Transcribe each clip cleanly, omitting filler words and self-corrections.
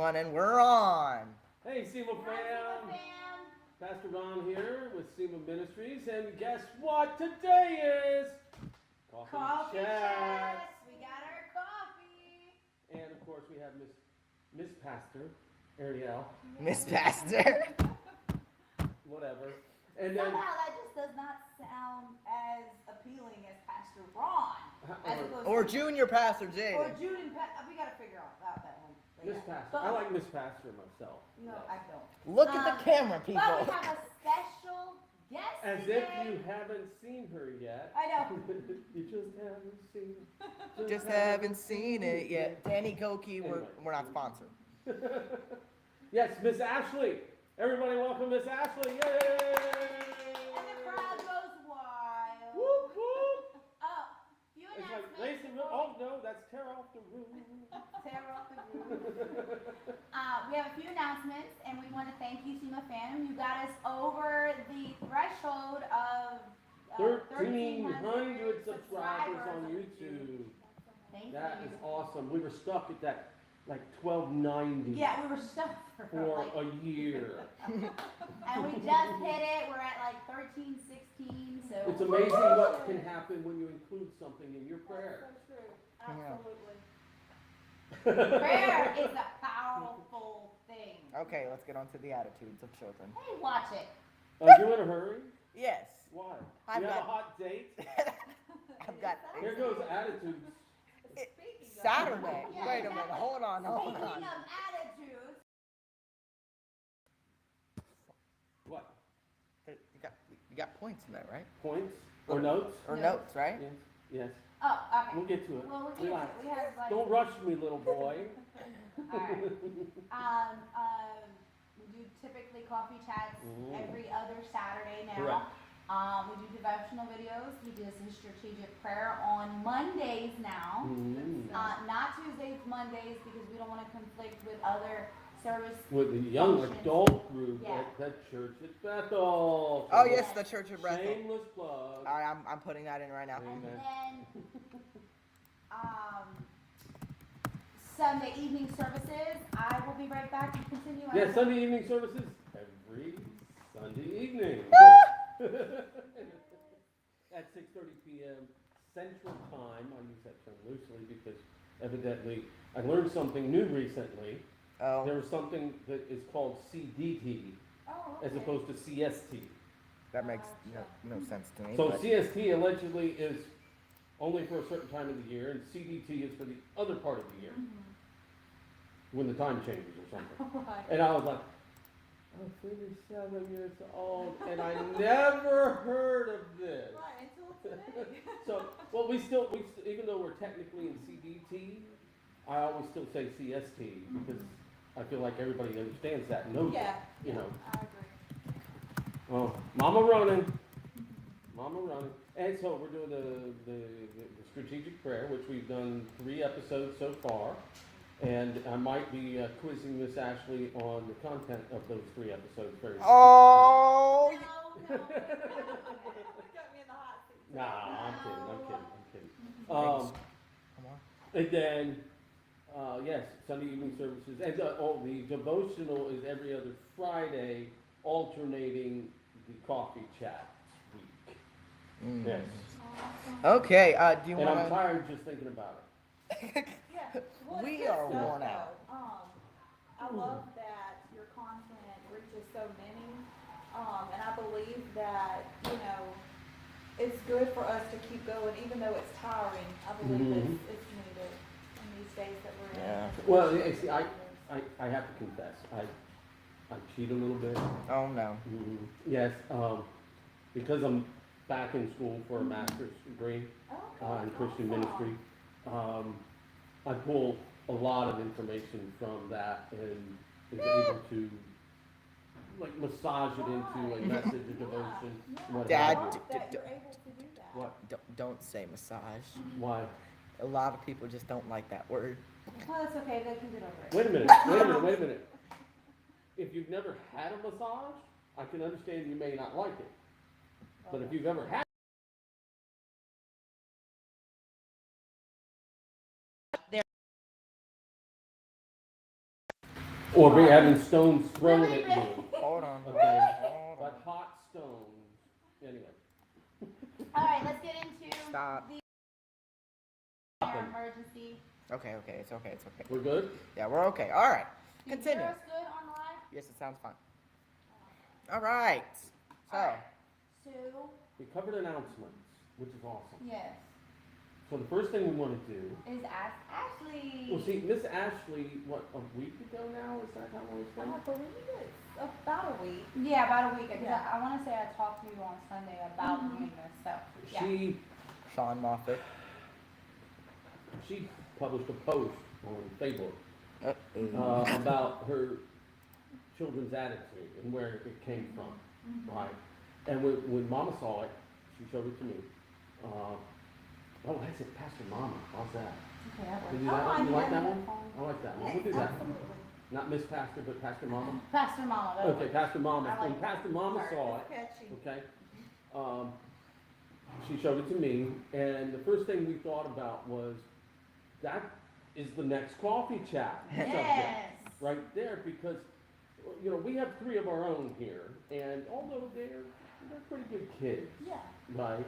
everyone, and we're on. Hey, CEMA fam! Pastor Ron here with CEMA and guess what today is? Coffee chat. We got our coffee. And of course we have Miss Pastor, Arielle. Miss Pastor. Whatever. And then, somehow that just does not sound as appealing as Pastor Ron. Or Junior Pastor Jayden. Or Junior Pastor. We got to figure out that one. Miss Pastor. I like Miss Pastor myself. No, I don't. Look at the camera, people. But we have a special guest As today. if you haven't seen her yet. I know. You just haven't seen it. Just haven't seen it yet. Danny Koki, Anyway. we're not sponsored. Yes, Miss Ashley. Everybody welcome Miss Ashley. Yay! And the crowd goes wild. Whoop, whoop. Oh, few It's like, announcements. raise the roof. Oh, no, that's tear off the roof. Tear off the roof. We have a few announcements, and we want to thank you, CEMA fam. You got us over the threshold of 1,300 subscribers on YouTube. Thank That you. is awesome. We were stuck at that, like, 1290 Yeah, we were stuck for for like, a year. and we just hit it. We're at like 13, 16, so. It's amazing what can happen when you include something in your prayer. That's so true. Absolutely. Prayer is a powerful thing. Okay, let's get on to the attitudes of children. Hey, watch it. Are you in a hurry? Yes. Why? I've You have got- a hot date? I've got Here goes attitudes. Saturday. Yeah, Wait a minute. Hold on. Speaking of attitudes, What? You got points in there, right? Points? Or notes? Or notes, right? Yes. Yes. oh, okay. We'll get to it. Well, we're Relax. we have like. Don't rush me, little boy. Alright. We do typically coffee chats Mhm. every other Saturday now. Correct. We do devotional videos. He does his strategic prayer on Mondays now. Mhm. Not Tuesdays, Mondays, because we don't want to conflict with other service. With the young functions. adult group Yeah. at the church at Bethel. Oh yes, the Church of Bethel. Shameless plug. All right, I'm putting that in right now. And Amen. then, Sunday evening services. I will be right back and continue. Yeah, Sunday evening services every Sunday evening. At 6:30 p.m. Central Time. I use that term loosely because evidently I learned something new recently. Oh. There is something that is called CDT Oh, as okay. opposed to CST. That makes no sense to me. So but- CST allegedly is only for a certain time of the year, and CDT is for the other part of the year, when the time changes or something. Right. And I was like, I'm 37 years old, and I never heard of this. Right, until today. So, well, even though we're technically in CDT, I always still say CST because I feel like everybody understands that and knows Yeah, that, you know. I agree. Oh, Mama running. And so we're doing the strategic prayer, which we've done 3 episodes so far. And I might be quizzing Miss Ashley on the content of those 3 episodes very soon. Oh. No. Got me in the hot seat. Nah, I'm kidding. Come on. And then, yes, Sunday evening services. And the devotional is every other Friday, alternating the coffee chat week. Mm. Yes. Okay. Do you And I'm want to? tired just thinking about it. Yeah. Well, it's We good are stuff, worn though. out. I love that your content reaches so many, and I believe that, it's good for us to keep going, even though it's tiring. I believe Mhm. it's needed in these days that we're in. Yeah. Well, you see, I have to confess, I cheat a little bit. Oh no. Yes, because I'm back in school for a master's degree Okay, in Christian awesome. ministry. I pull a lot of information from that and is able to like massage it into a message, a devotion, what Dad, have I you. love that you're able to do that. What? Don't say massage. Why? A lot of people just don't like that word. Well, that's okay, they can get over it. Wait a minute. If you've never had a massage, I can understand you may not like it. But if you've ever had Or be having stones thrown at you. Hold on. Okay. Hold on. But hot stones. Anyway. All right, let's get into Stop. the emergency. Okay, it's okay. We're good? Yeah, we're okay. All right. Do you Continue. hear us good on live? Yes, it sounds fine. All right. So, Alright. So, We covered announcements, which is awesome. yes, So the first thing we want to do, is Ask Ashley. well, see, Miss Ashley, what, a week ago now? Is that how long it's I been? believe it's about a week. Yeah, about a week. Because Yeah. I want to say I talked to you on Sunday about doing this. So, yeah. Sean Moffat. She published a post on Facebook Uh-oh. about her children's attitude and where it came from, right? And when Mama saw it, she showed it to me. Oh, that's it, Pastor Mama. How's that? Okay, that Can works. you do that one? You like that one? phone. I like that one. Yes, We'll do that. absolutely. Not Miss Pastor, but Pastor Mama. Pastor Mama. that'll Okay, work. Pastor Mama. I like When Pastor Mama saw it, It's catchy. okay, she showed it to me, and the first thing we thought about was, that is the next coffee chat subject. Yes. Right there, because, you know, we have 3 of our own here, and although they're pretty good kids, Yeah, right?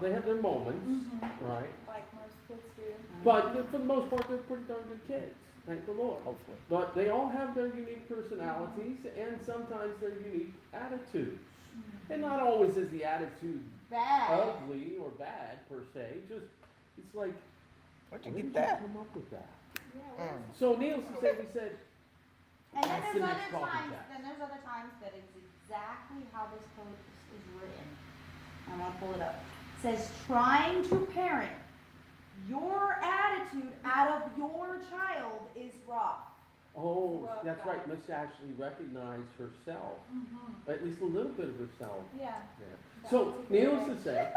They have their moments, right? like most kids do. But for the most part, they're pretty darn good kids, thank the Lord. Hopefully. But they all have their unique personalities and sometimes their unique attitudes. And not always is the attitude Bad. ugly or bad per se, just, it's like, Where'd you where get did that? come up with that? Yeah, well, So needless to say, we said, And then That's there's the other next coffee times. chat. Then there's other times that it's exactly how this code is written. I'm gonna pull it up. It says trying to parent your attitude out of your child is rough. oh, Rough that's right, guy. Miss Ashley recognized herself, at least a little bit of herself. yeah. Yeah. So, needless to say,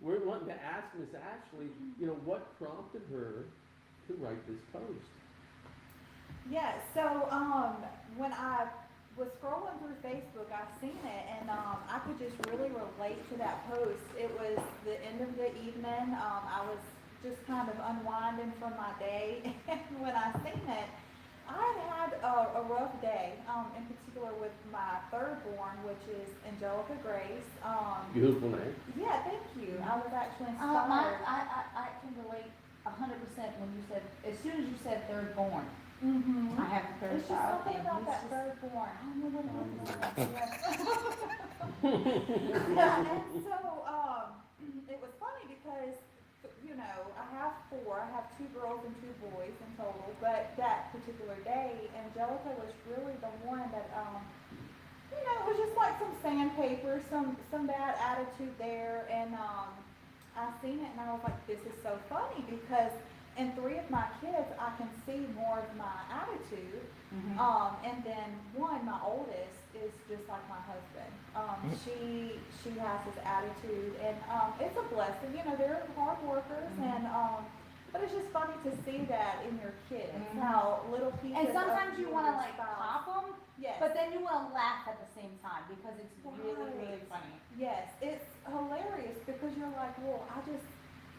we're wanting to ask Miss Ashley, you know, what prompted her to write this post? Yeah, so when I was scrolling through Facebook, I seen it, and I could just really relate to that post. It was the end of the evening. I was just kind of unwinding from my day, and when I seen it, I had a rough day, in particular with my third born, which is Angelica Grace. Beautiful name. Yeah, thank you. I was actually I can relate 100% when you said, as soon as you said third born, Mm-hmm. I have a third It's just child. something and about he's that just- third born. I don't know what it is. Yeah, and so, it was funny because, you know, I have 4, I have 2 girls and 2 boys in total, but that particular day, Angelica was really the one that, you know, it was just like some sandpaper, some bad attitude there, and, I seen it and I was like, this is so funny because in 3 of my kids, I can see more of my attitude. And then one, my oldest, is just like my husband. She has this attitude, and it's a blessing. You know, they're hard workers, and but it's just funny to see that in your kids, how little pieces. And sometimes of you want to your like spouse- pop them, Yes. but then you want to laugh at the same time because it's really, really Right. funny. Yes, it's hilarious because you're like, well, I just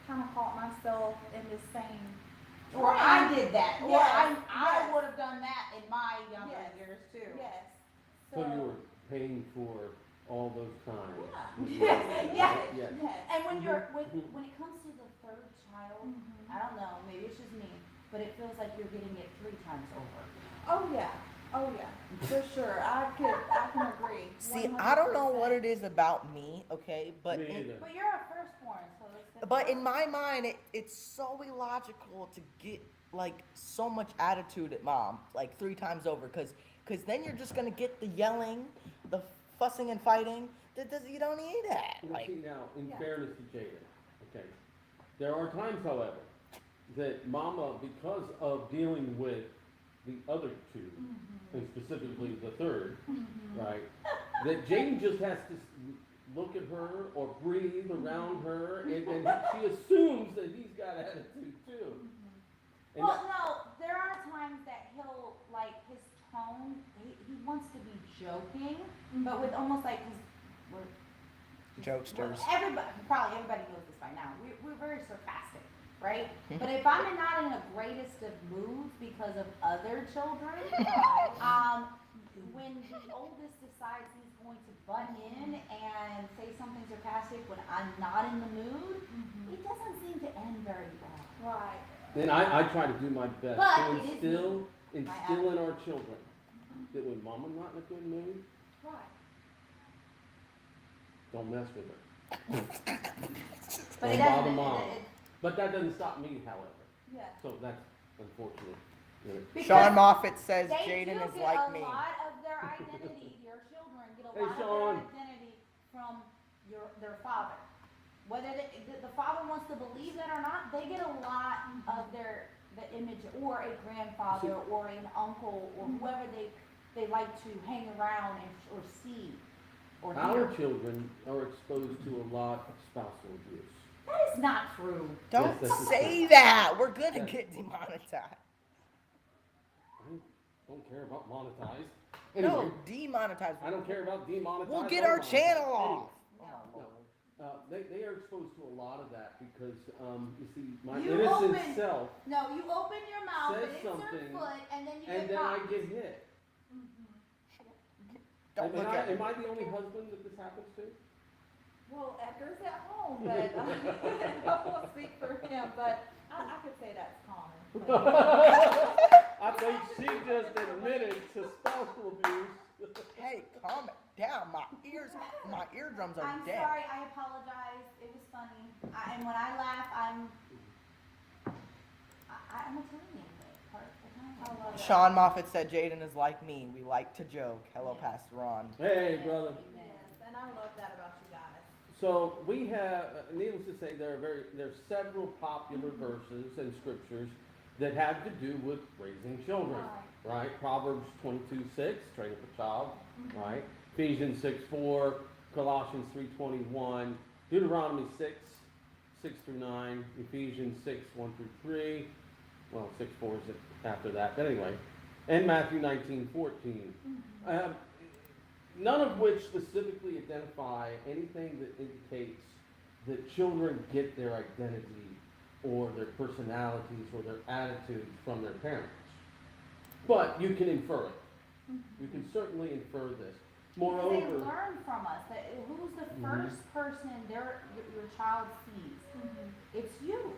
kind of caught myself in the same. Or I did that. Or Yes, I yes. would have done that in my younger Yes. years too. Yes. So you were paying for all those times. Yes, yes. Yes. Yes. And when you're Mhm. when it comes to the third child, Mhm. I don't know, maybe it's just me, but it feels like you're getting it 3 times over. Oh yeah, for sure. I can agree. See, I don't know what 100%. it is about me, okay, but Me in, either. But you're a firstborn, so it's but in my mind, it's so illogical to get like so much attitude at mom, like 3 times over, because then you're just gonna get the yelling, the fussing and fighting. You don't need that. Well, Like, see now, in Yeah. fairness to Jayden, okay, there are times, however, that Mama, because of dealing with the other 2, and specifically the third, right, that Jayden just has to look at her or breathe around her, and she assumes that he's got attitude too. And Well, no, there are times that he'll like his tone. He wants to be joking, but with almost like we're jokesters. everybody probably everybody knows this by now. We're very sarcastic. right? But if I'm not in the greatest of moods because of other children, when the oldest decides he's going to butt in and say something sarcastic when I'm not in the mood, it doesn't seem to end very well. Right. And I try to do my best But to it is instill in attitude. our children that when mama's not in a good mood, Right. don't mess with her. But Don't it bother doesn't, mom. it- But that doesn't stop me, however. Yeah. So that's unfortunate. You know. because Sean Moffat says they Jayden do is get like a me. lot of their identity, your children get a Hey, lot Sean. of their identity from their father. Whether the father wants to believe that or not, they get a lot of the image, or a grandfather, or an uncle, or whoever they like to hang around or see, or Our hear. children are exposed to a lot of spousal abuse. That is not true. Don't Yes, that's say that. We're gonna Yes. get demonetized. I don't care about monetized. No, Anyway, demonetized. I don't care about demonetized. We'll get or our monetized. channel Anyway, off. they are exposed to a lot of that because, you see, my You innocent open- self, No, you open your mouth, Says and it's your something, foot, and then you and get then I caught. get hit. Don't look at me. Am I the only husband that this happens to? Well, Edgar's at home, but I won't speak for him, but I could say that's common. I think she just admitted to spousal abuse. Hey, calm it down. My eardrums are I'm dead. sorry, I apologize, it was funny. And when I laugh, I'm Italian, but part I Italian. love that. Sean Moffat said Jayden is like me. We like to joke. Hello, Pastor Ron. Hey, brother. Yes, and I love that about you guys. So we have, needless to say, there are several popular verses and scriptures that have to do with raising children, right? Proverbs 22:6, train up a child, right? Ephesians 6:4, Colossians 3:21, Deuteronomy 6:6-9, Ephesians 6:1-3, well, 6:4 is after that, but anyway, and Matthew 19:14. None of which specifically identify anything that indicates that children get their identity or their personalities or their attitudes from their parents. But you can infer it. You can certainly infer this. Because they Moreover, learn from us, that who's the first person your child sees? It's you.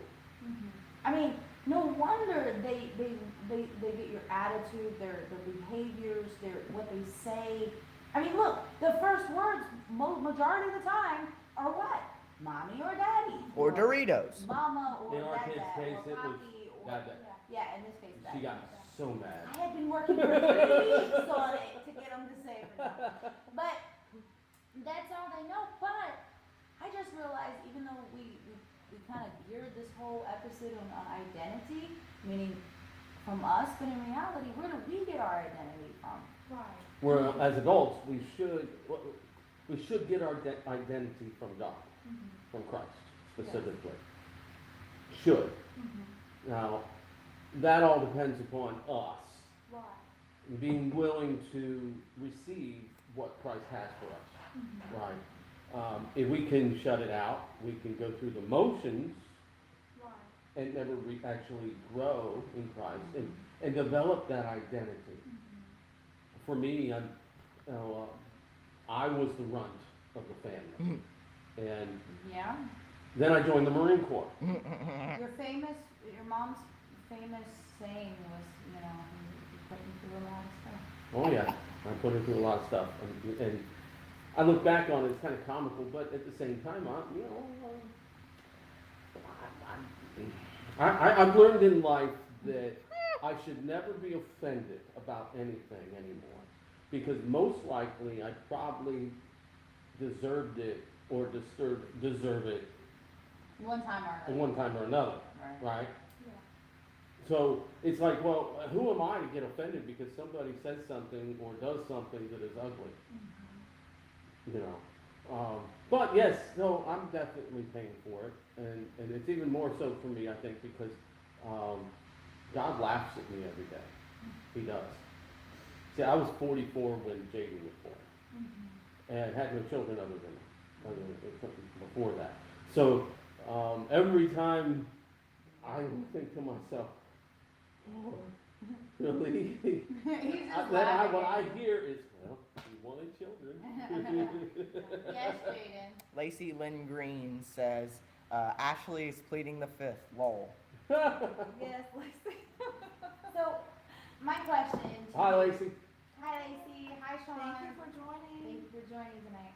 I mean, no wonder they get your attitude, their behaviors, what they say. I mean, look, the first words, majority of the time, are what? Mommy or daddy. Or Doritos. Mama or in our dada kid's case, or it was papi or, Dada. yeah, in this case, She dada. got so mad. I had been working for 3 weeks on it to get them to say it. But that's all they know. But I just realized, even though we kind of geared this whole episode on identity, meaning from us, but in reality, where do we get our identity from? Right. Where as adults, we should get our identity from God, from Christ specifically. Should. Now, that all depends upon us Right. being willing to receive what Christ has for us, right? If we can shut it out, we can go through the motions Right. and never actually grow in Christ and develop that identity. For me, I was the runt of the family, and Yeah. then I joined the Marine Corps. Your mom's famous saying was, you put me through a lot of stuff. Oh yeah, I put her through a lot of stuff, and I look back on it, it's kind of comical, but at the same time, I've learned in life that I should never be offended about anything anymore, because most likely I probably deserved it or deserve it One time or at another. one time or another, Right. right? Yeah. So it's like, well, who am I to get offended because somebody says something or does something that is ugly? You know. But yes, no, I'm definitely paying for it, and it's even more so for me, I think, because God laughs at me every day. He does. See, I was 44 when Jayden was born, and had no children other than before that. So every time I would think to myself, oh, really? He's just Then laughing. what I hear is, well, you wanted children. Yes, Jayden. Lacey Lynn Green says, Ashley is pleading the fifth. Lol. Yes, Lacey. So, my question to Hi, you- Lacey. Hi, Lacey. Hi, Sean. Thank you for joining. Thank you for joining tonight.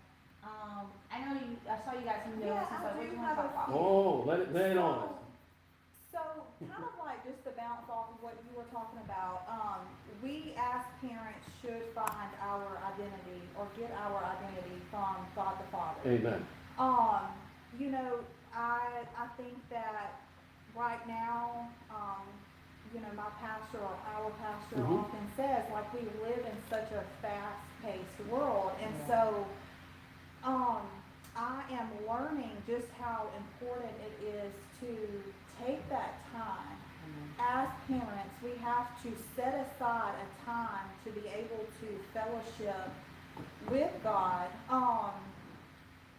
I know I saw you got some Yeah, notes, and so I what do do you want to have talk a about? Oh, let it on us. So, kind of like just to bounce off of what you were talking about, we as parents should find our identity or get our identity from God the Father. Amen. You know, I think that right now, you know, my pastor or our pastor Mhm. often says, like, we live in such a fast-paced world, and Yeah. so, I am learning just how important it is to take that time. As parents, we have to set aside a time to be able to fellowship with God.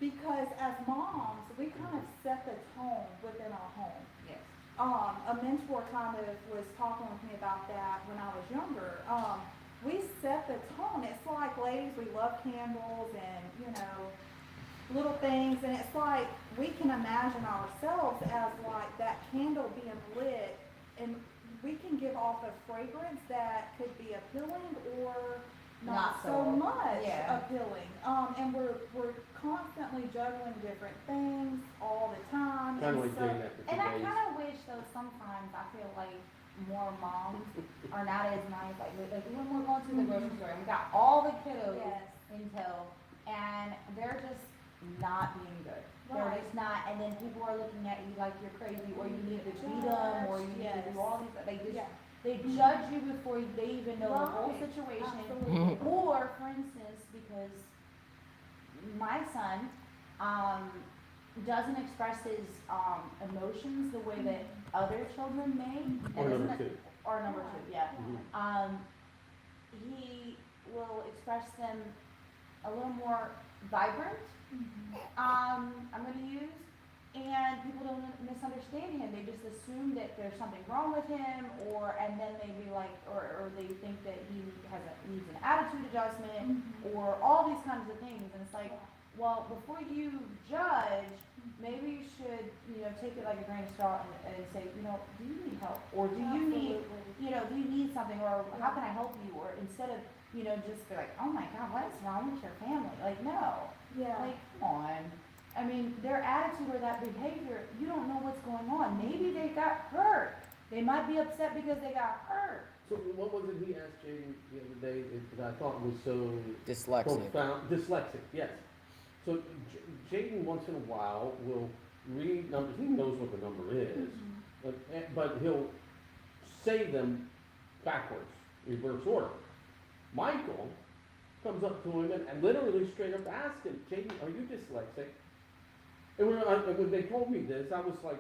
Because as moms, we kind of set the tone within our home. Yes. A mentor kind of was talking with me about that when I was younger. We set the tone. It's like, ladies, we love candles and, you know, little things, and it's like we can imagine ourselves as like that candle being lit, and we can give off a fragrance that could be appealing or not so much yeah. appealing. And we're constantly juggling different things all the time. Kind of and like so- dating after 2 And I days. kind of wish though sometimes I feel like more moms are not as nice. Like when we're going to the grocery store and we got all the kiddos Yes. in tow, and they're just not being good. They're Right. just not, and then people are looking at you like you're crazy, or you need to beat them, or you need to do Yes. all these. They just Yeah. they judge you before they even know the whole Right. situation. Absolutely. Or, for instance, because my son doesn't express his emotions the way that other children may. Or and number isn't it- 2. Or number two, yeah. Mhm. He will express them a little more vibrant. Mhm. I'm going to use, and people don't misunderstand him. They just assume that there's something wrong with him, and then they be like, or they think that he needs an attitude adjustment, Mhm. or all these kinds of things. And it's like, well, before you judge, maybe you should, take it like a grain of salt and say, do you need help, or do you need, Absolutely. do you need something, or how can I help you, or instead of, just be like, oh my God, what is wrong with your family? Like, no. Yeah. Like, come on. I mean, their attitude or that behavior, you don't know what's going on. Maybe they got hurt. They might be upset because they got hurt. So what was it he asked Jayden the other day that I thought was so Dyslexic. profound? Dyslexic, yes. So Jayden once in a while will read numbers. He knows what the number is, but he'll say them backwards, reverse order. Michael comes up to him and literally straight up asked him, Jayden, are you dyslexic? And when they told me this, I was like,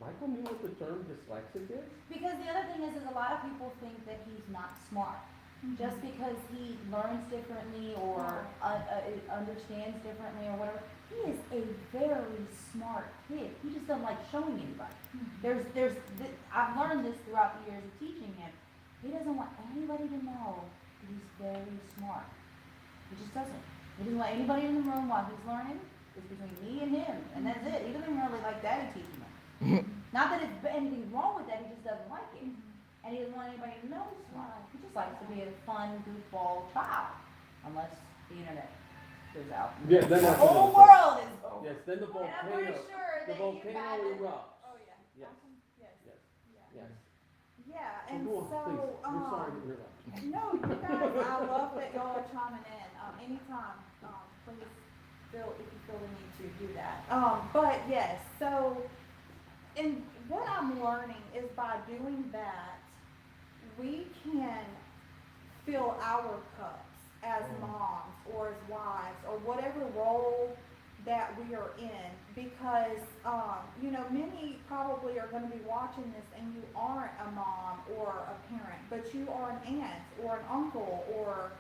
Michael knew what the term dyslexic is? Because the other thing is a lot of people think that he's not smart. Just because he learns differently or understands differently or whatever. He is a very smart kid. He just doesn't like showing anybody. I've learned this throughout the years of teaching him. He doesn't want anybody to know that he's very smart. He just doesn't. He doesn't want anybody in the room while he's learning. It's between me and him, and that's it. He doesn't even really like daddy teaching him. Not that it's anything wrong with that, he just doesn't like it. And he doesn't want anybody to know he's smart. He just likes to be a fun, goofball child. Unless the internet goes out. Yeah, then The that's whole another world is over. Yes, then the And I'm pretty volcano, sure the that you've had volcano to- erupts. Oh, yeah. Yes, Yes. yes, Yeah. yes. Yeah, So and go on, so, please. We're sorry to interrupt. no, you guys, I love that y'all are chiming in. Anytime, please if you feel the need to do that. But yes, so, and what I'm learning is by doing that, we can fill our cups as moms or as wives or whatever role that we are in, because many probably are going to be watching this and you aren't a mom or a parent, but you are an aunt or an uncle, or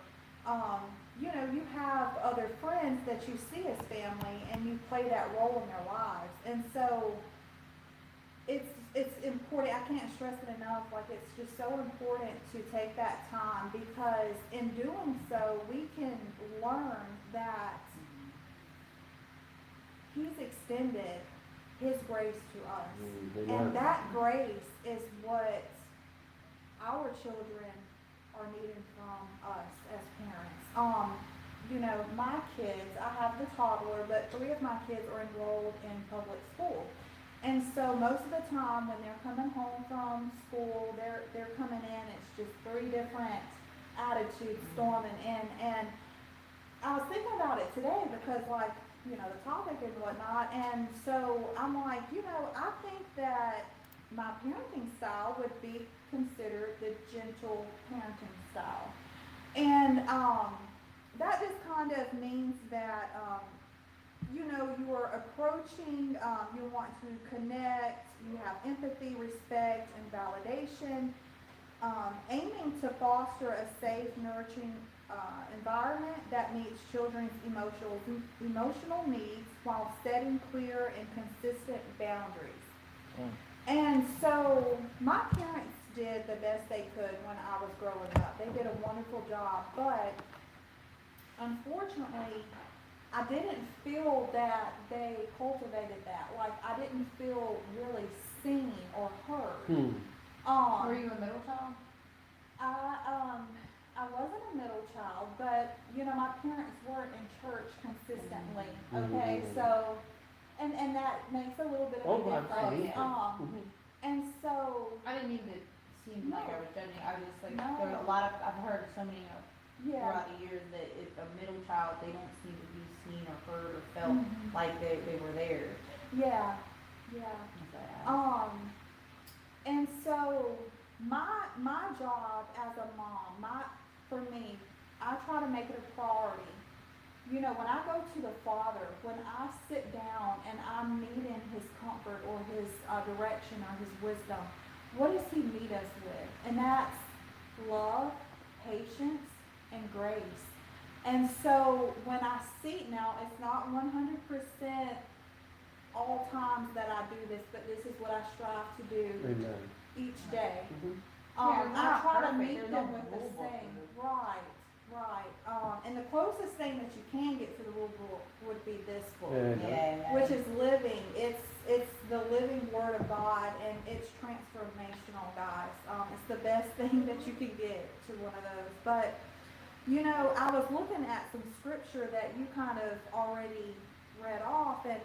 you have other friends that you see as family and you play that role in their lives. And so it's it's important, I can't stress it enough, like, it's just so important to take that time, because in doing so, we can learn that He's extended His grace to us. Amen. And that grace is what our children are needing from us as parents. You know, my kids, I have the toddler, but 3 of my kids are enrolled in public school. And so most of the time when they're coming home from school, they're coming in, it's just 3 different attitudes storming in. And I was thinking about it today because, like, you know, the topic and whatnot, and so I'm like, you know, I think that my parenting style would be considered the gentle parenting style. And that just kind of means that, you know, you are approaching, you want to connect, you have empathy, respect, and validation, aiming to foster a safe, nurturing environment that meets children's emotional needs while setting clear and consistent boundaries. And so my parents did the best they could when I was growing up. They did a wonderful job, but unfortunately, I didn't feel that they cultivated that. Like, I didn't feel really seen or heard. Were you a middle child? I wasn't a middle child, but, you know, my parents weren't in church consistently, okay? So, and that makes a little bit of a difference. And so, I didn't mean to seem like I was judging. I was just like, No. there's a lot of, I've heard so many yeah, throughout the years that if a middle child, they don't seem to be seen or heard or felt like they were there. yeah, yeah. So I- And so my job as a mom, for me, I try to make it a priority. You know, when I go to the Father, when I sit down and I'm needing His comfort or His direction or His wisdom, what does He meet us with? And that's love, patience, and grace. And so when I seek now, it's not 100% all times that I do this, but this is what I strive to do Amen. each day. Yeah, I it's not try to perfect. meet There's them no with the rule book same, for right. And the closest thing that you can get to the rule book would be this book, Yeah. which is living. It's the living Word of God, and it's transformational, guys. It's the best thing that you can get to one of those. But, you know, I was looking at some scripture that you kind of already read off, and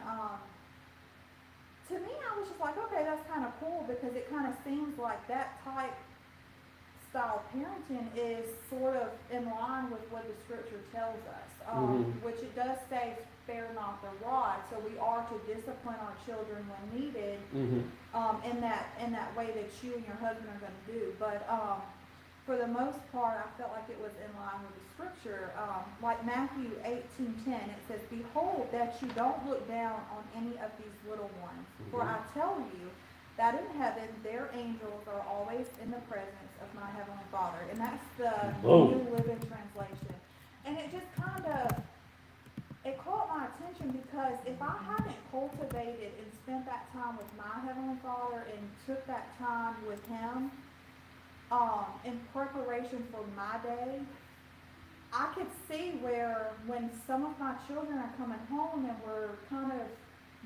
to me, I was just like, okay, that's kind of cool, because it kind of seems like that type style parenting is sort of in line with what the scripture tells us, which it does say, spare not the rod, so we are to discipline our children when needed, in that way that you and your husband are going to do. But for the most part, I felt like it was in line with the scripture. Like Matthew 18:10, it says, behold, that you don't look down on any of these little ones, for I tell you that in heaven their angels are always in the presence of my heavenly Father. And that's the New Living Translation. And it just kind of, it caught my attention, because if I hadn't cultivated and spent that time with my heavenly Father and took that time with Him, in preparation for my day, I could see where when some of my children are coming home and we're kind of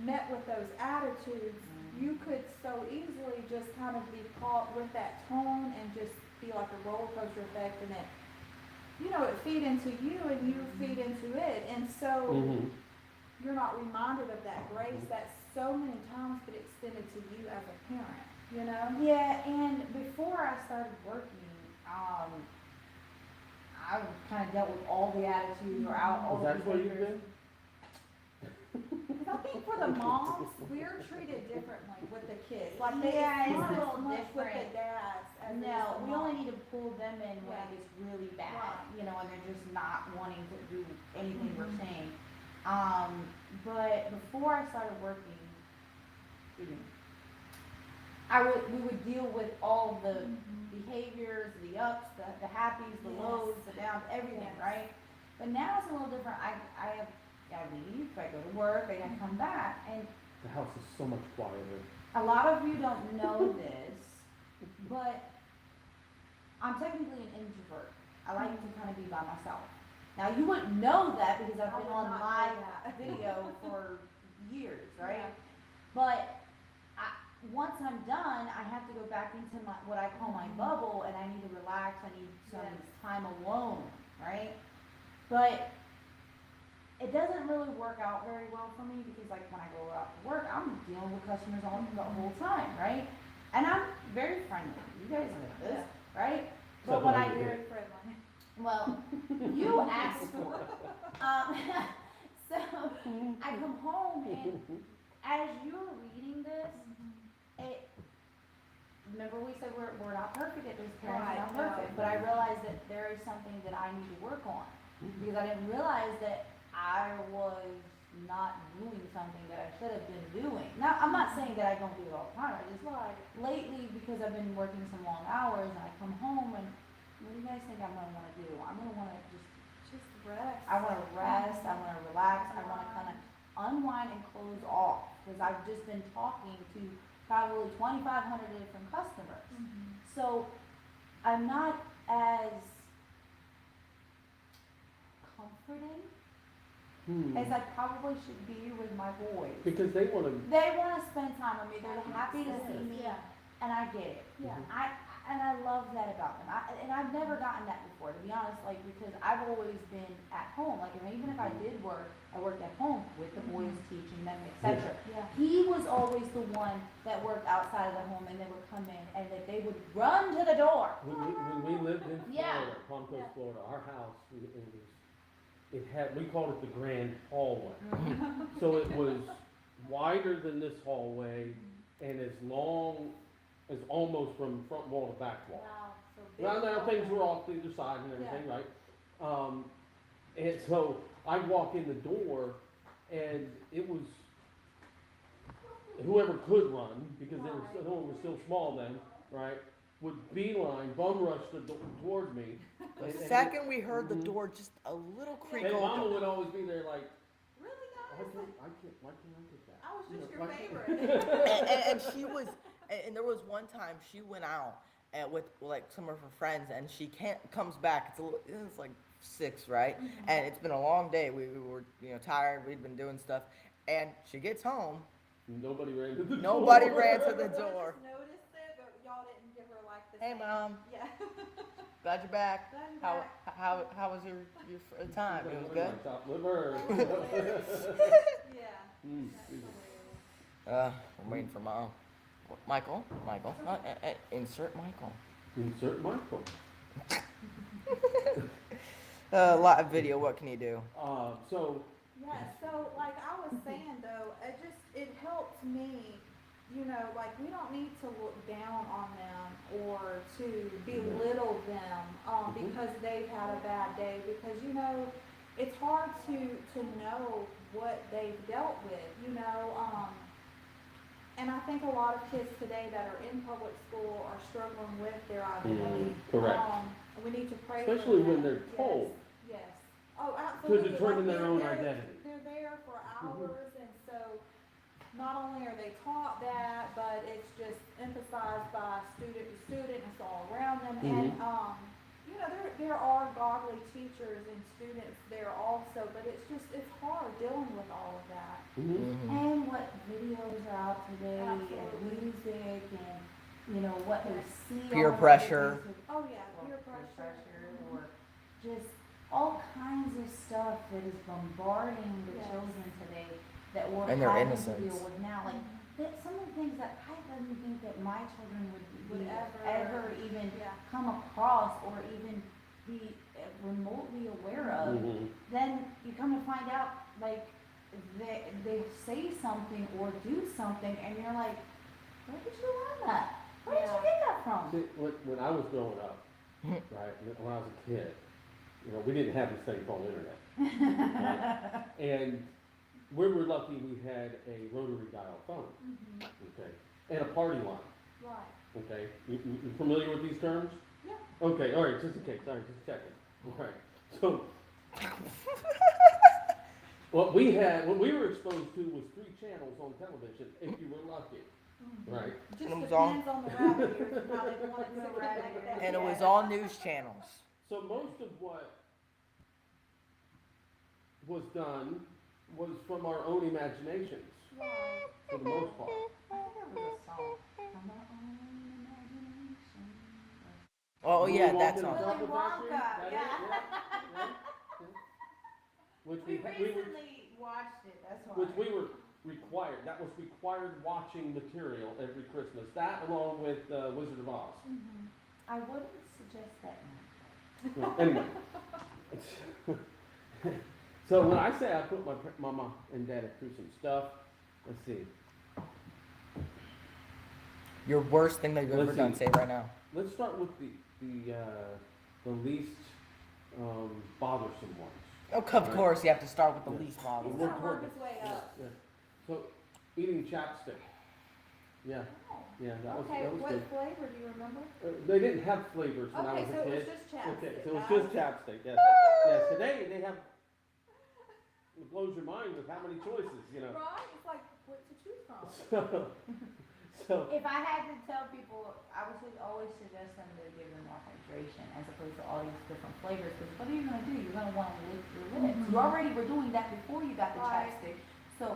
met with those attitudes, you could so easily just kind of be caught with that tone and just be like a roller coaster effect, and it, you know, it feed into you and you feed into it, and so you're not reminded of that grace that so many times get extended to you as a parent, you know? Yeah, and before I started working, I kind of dealt with all the attitudes or all Is the that what you behaviors. did? Because I think for the moms, we're treated differently with the kids. Like, Yeah, it's it's not a as little much with the different. dads as it is No, the we only moms. need to pull them in when Yeah. it gets really bad, Right. you know, and they're just not wanting to do anything we're saying. But before I started working, excuse me, we would deal with all the behaviors, the ups, the happies, the Yes. lows, the downs, everything, Yes. right? But now it's a little different. I leave, I go to work, I come back, and the house is so much quieter. A lot of you don't know this, but I'm technically an introvert. I like to kind of be by myself. Now, you wouldn't know that because I've I been would on not know live that. video for years, right? Yeah. But once I'm done, I have to go back into my, what I call my bubble, and I need to relax. I need some Yes. time alone, right? But it doesn't really work out very well for me because, like, when I go out to work, I'm dealing with customers all the whole time, right? And I'm very friendly. You guys know this, right? But when I Except when Very friendly. well, you asked for it. So I come home, and as you're reading this, it, remember we said we're not perfect at this, parents are not Right, no. perfect, but I realized that there is something that I need to work on. Because I didn't realize that I was not doing something that I should have been doing. Now, I'm not saying that I don't do it all the time, I just, Right. lately, because I've been working some long hours, and I come home and, what do you guys think I'm gonna wanna do? I'm gonna wanna Just rest. I wanna rest, I wanna relax, I wanna kinda unwind and close off, because I've just been talking to probably 2,500 different customers. Mhm. So, I'm not as comforting as I probably should be with my boys. Because they wanna, They wanna spend time with me, they're happy to see me, Yeah. and I get it. Yeah. I love that about them. And I've never gotten that before, to be honest, like, because I've always been at home, like, and even if I did work, I worked at home with the boys, teaching them, etc. Yeah. He was always the one that worked outside of the home, and they would come in, and that they would run to the door. when we lived in Yeah. Florida, Palm Coast, Yeah. Florida, our house, it had, we called it the grand hallway. So it was wider than this hallway and as long as almost from front wall to back wall. Wow. So big. Now, now things were off to either side and everything, right? And so I'd walk in the door and it was, whoever could run, because they were, no one was still small then, right? Would beeline, bum rush towards me. The And- second we heard the Mhm. door just a little creak And Mama open. would always be there like, Really, why guys? can't I get that? I was You just know, your why can't- favorite. And she was, and there was one time she went out and with like some of her friends, and she comes back. It's like 6, right? And it's been a long day. We were tired. We'd been doing stuff, and she gets home. Nobody ran to the door. Nobody ran to the I door. just noticed it, but y'all didn't give her like the Hey, same. Mom. Yeah. Glad you're back. Glad you're How back. how was your time? It was good. Chopped liver. Yeah. Mm. That's hilarious. I'm waiting for Mom. Michael. Insert Michael. Insert Michael. Live video. What can you do? So, Yeah, so like I was saying though, it helps me, like we don't need to look down on them or to belittle them, because they've had a bad day, because it's hard to know what they've dealt with, and I think a lot of kids today that are in public school are struggling with their identity. correct. We need to pray for especially when them. they're Yes, told Yes. Oh, to absolutely. determine Like, their own they're- identity. They're there for hours, and so not only are they taught that, but it's just emphasized by student to student, it's all around them. And, there are godly teachers and students there also, but it's hard dealing with all of that. Mhm. And what videos are out today, Absolutely. and music, and, what they see. Peer on pressure. Facebook, Oh, yeah, or peer pressure. or just all kinds of stuff that is bombarding the Yes. children today that we're And their having to innocence. deal with now. Like, that some of the things that I didn't think that my children would Would ever even Yeah. come across or even be remotely aware of. Mhm. Then you come to find out, like, they say something or do something, and you're like, where did you learn that? Where did you get that from? See, when I was growing up, right, when I was a kid, we didn't have this thing called internet. Right? And we were lucky we had a rotary dial phone, Mhm. okay, and a party line, Right. okay? You familiar with these terms? Yeah. Okay, all right, just in case, all right, just checking. All right, so what we were exposed to was 3 channels on television, if you were lucky, right? Just And it was all- depends on the rabbit ears and how they want it to connect that. And it was all news channels. So most of what was done was from our own imaginations, Right. for the most part. I think that was a song. From our own imagination. Oh Willy yeah, Wonka that and the song. Chocolate Willy Factory, Wonka, that it? yeah. Which We we were, recently watched it, that's why. which we were required, that was required watching material every Christmas. That along with Wizard of Oz. I wouldn't suggest that now. No, anyway. So when I say I put my mama and daddy through some stuff, let's see. Your worst thing that you've ever Let's done. see. Say it right now. Let's start with the least bothersome ones. Oh, of course, you have to start with the Yeah. least He's problem. We're gonna work toward his way up. Yeah. So eating chapstick. Yeah, yeah, that was Okay, what good. flavor, do you remember? They didn't have flavors when I Okay, was so a it was kid. just chapstick. Okay, so it was guys. just chapstick. Yes. Yes. Today they have. It blows your mind with how many choices, you know. Right, it's like, what to choose from? So If I had to tell people, I would always suggest them to give them more hydration as opposed to all these different flavors. Because what are you gonna do? You're gonna want to lick your lips. You already were doing that before you got the Right. chapstick. So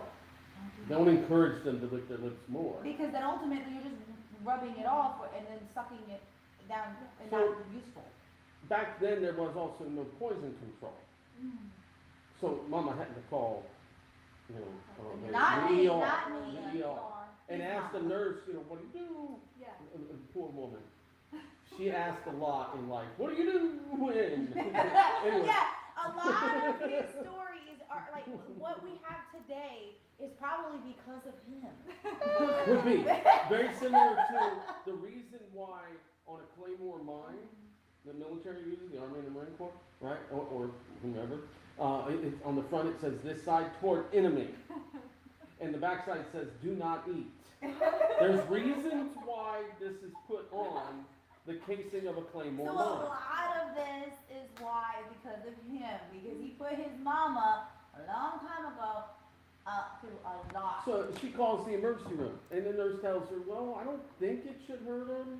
don't encourage them to lick their lips more. because then ultimately you're just rubbing it off and then sucking it down and So- not useful. Back then there was also no poison control. So Mama had to call, you know, Not the me, ER, not me. the ER, and ask the nurse, you know, what do you do? Yeah. Poor woman. She asked a lot in life. What do you do when? Anyway. Yeah, a lot of his stories are like what we have today is probably because of him. Would be very similar to the reason why on a Claymore mine, the military uses, the Army and the Marine Corps, right, or whomever, on the front it says this side toward enemy, and the back side says do not eat. There's reasons why this is put on the casing of a Claymore So a mine. lot of this is why because of him, because he put his mama a long time ago through a lot. So she calls the emergency room, and the nurse tells her, well, I don't think it should hurt him,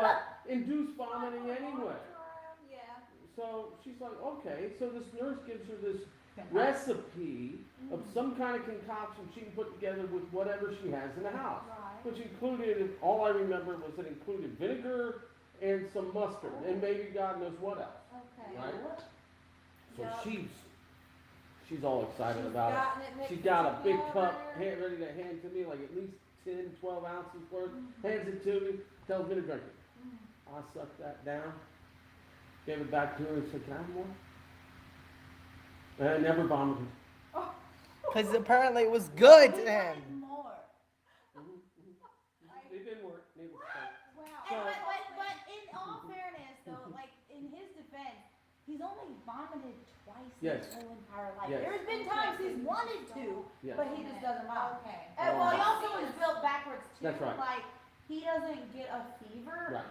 but induce vomiting anyway. Yeah. So she's like, okay. So this nurse gives her this recipe of some kind of concoction she can put together with whatever she has in the house. Right. Which included, all I remember was it included vinegar and some mustard, and maybe God knows what else, Okay. right? So Yep. she's all excited about gotten it. mixed She got a big together. cup ready to hand to me, like at least 10, 12 ounces worth, hands it to me, tells me to drink it. I sucked that down, gave it back to her and said, can I have more? And I never vomited. Because apparently it was good to He him. wanted more. It didn't work, needless to say. Wow. But in all fairness though, like in his defense, he's only vomited twice Yes. his whole entire life. Yes. There's been times he's wanted to, Yes. but he just doesn't vomit. Okay. And well, he also is built backwards too. That's right. Like he doesn't get a fever. Right.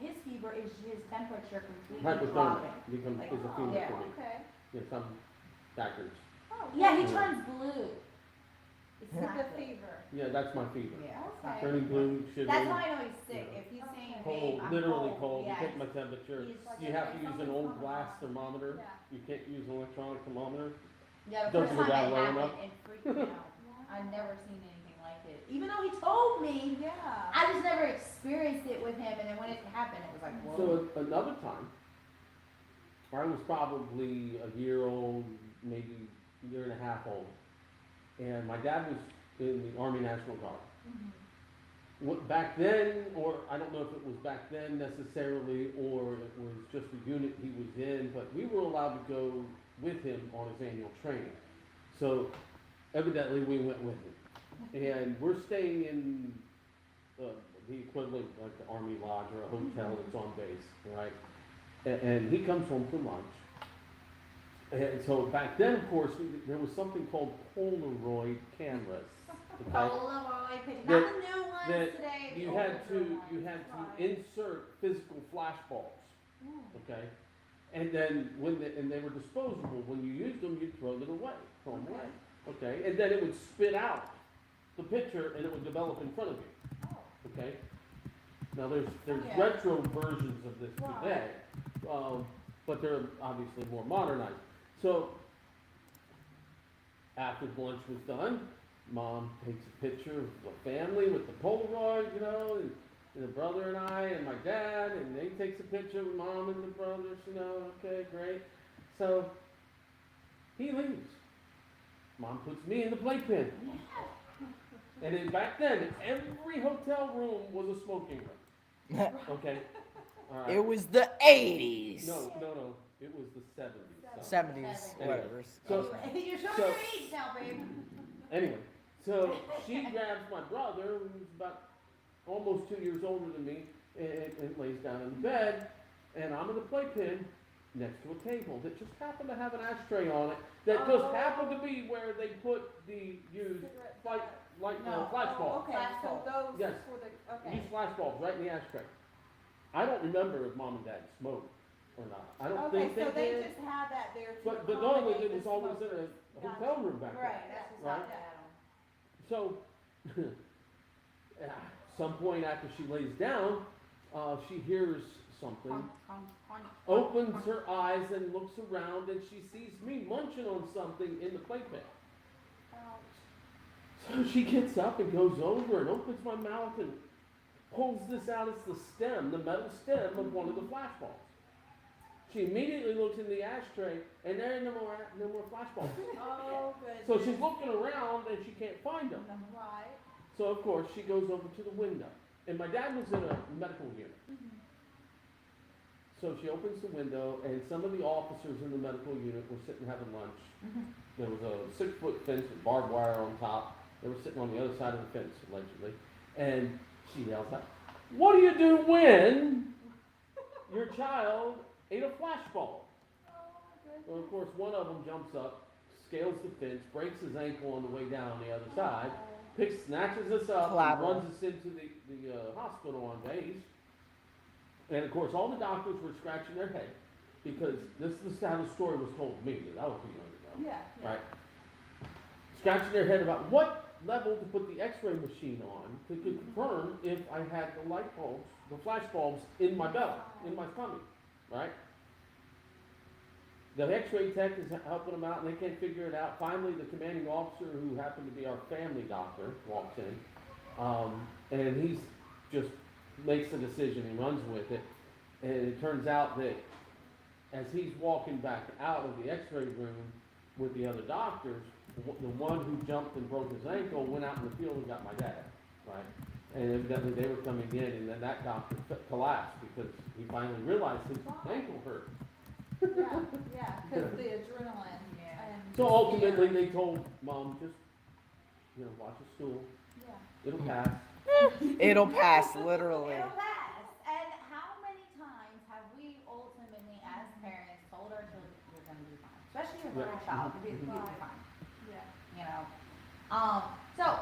His fever is his temperature completely Hypothermia dropping. becomes, Like, is a female yeah. for me. Okay. Yes, I'm backwards. Oh, Yeah, he Yeah. turns blue. It's With not the good. fever. Yeah, that's my fever. Yeah. Okay. Turning blue, shivering. That's how I know he's sick. Yeah. If he's saying, Cold, babe, I'm literally cold. cold. Yeah, You take my temperature. he's- You have to use an old Yeah. glass thermometer. Yeah. You can't use an electronic thermometer. Yeah, the Doesn't first go time down it low happened, enough. it freaked me out. I've never seen anything like it. Even though he told me, Yeah. I just never experienced it with him. And then when it happened, it was like, whoa. So another time, I was probably a year old, maybe a year and a half old, and my dad was in the Army National Guard. Back then, or I don't know if it was back then necessarily, or it was just the unit he was in, but we were allowed to go with him on his annual training. So evidently we went with him. And we're staying in the equivalent like the Army Lodge or a hotel that's on base, right? And he comes home for lunch. And so back then, of course, there was something called Polaroid cameras. Okay? Polaroid picture. That- Not the new ones that today. the You older had to ones. insert physical flash bulbs, okay? And then and they were disposable. When you used them, you'd throw them it away, okay? And then it would spit out the picture and it would develop in front of you, okay? Now there's Yeah. retro versions of this Right. today, but they're obviously more modernized. So after lunch was done, Mom takes a picture of the family with the Polaroid, you know, and the brother and I and my dad, and he takes a picture with Mom and the brothers, you know, okay, great. So he leaves. Mom puts me in the playpen. And then back then, every hotel room was a smoking room. Okay? All right. It was the 80s. No. It was the 70s. 70s, Anyway, whatever. So, You're showing So- your age now, babe. anyway, so she grabs my brother, who's about almost 2 years older than me, and lays down in the bed, and I'm in the playpen next to a table that just happened to have an ashtray on it, that just happened to be where they put the used flash bulbs. Okay, so those Yes. for the, okay. Used flash bulbs right in the ashtray. I don't remember if Mom and Dad smoked or not. I don't Okay, think they so they did. just had that there to But normally accommodate it was the always in smokers. a hotel room back then. Right, that's just Right. like that. So, at some point after she lays down, she hears something, opens her eyes and looks around, and she sees me munching on something in the playpen. So she gets up and goes over and opens my mouth and pulls this out. It's the stem, the metal stem of one of the flash bulbs. She immediately looks in the ashtray, and there are no more flash bulbs. Oh, good. So she's looking around and she can't find them. Right. So of course she goes over to the window, and my dad was in a medical unit. So she opens the window, and some of the officers in the medical unit were sitting having lunch. There was a 6-foot fence with barbed wire on top. They were sitting on the other side of the fence, allegedly. And she yells out, "What do you do when your child ate a flash bulb?" Well, of course, one of them jumps up, scales the fence, breaks his ankle on the way down the other side, snatches us up, and Collateral. runs us into the hospital on days. And of course, all the doctors were scratching their head because this is how the story was told to me. I was too young to know. Yeah. Right? Scratching their head about what level to put the X-ray machine on to confirm if I had the light bulbs, the flash bulbs in my belly, in my tummy, right? The X-ray tech is helping them out, and they can't figure it out. Finally, the commanding officer, who happened to be our family doctor, walks in, and he's just makes the decision and runs with it. And it turns out that as he's walking back out of the X-ray room with the other doctors, the one who jumped and broke his ankle went out in the field and got my dad, right? And evidently they were coming in, and then that doctor collapsed because he finally realized his ankle hurt. Yeah, because the adrenaline. Yeah. And So ultimately they told Mom, just, watch your stool, Yeah. it'll pass. It'll pass, literally. It'll pass. And how many times have we ultimately, as parents, told our children, "You're gonna be fine," especially your little child, "You'll be fine." Yeah. You know. So,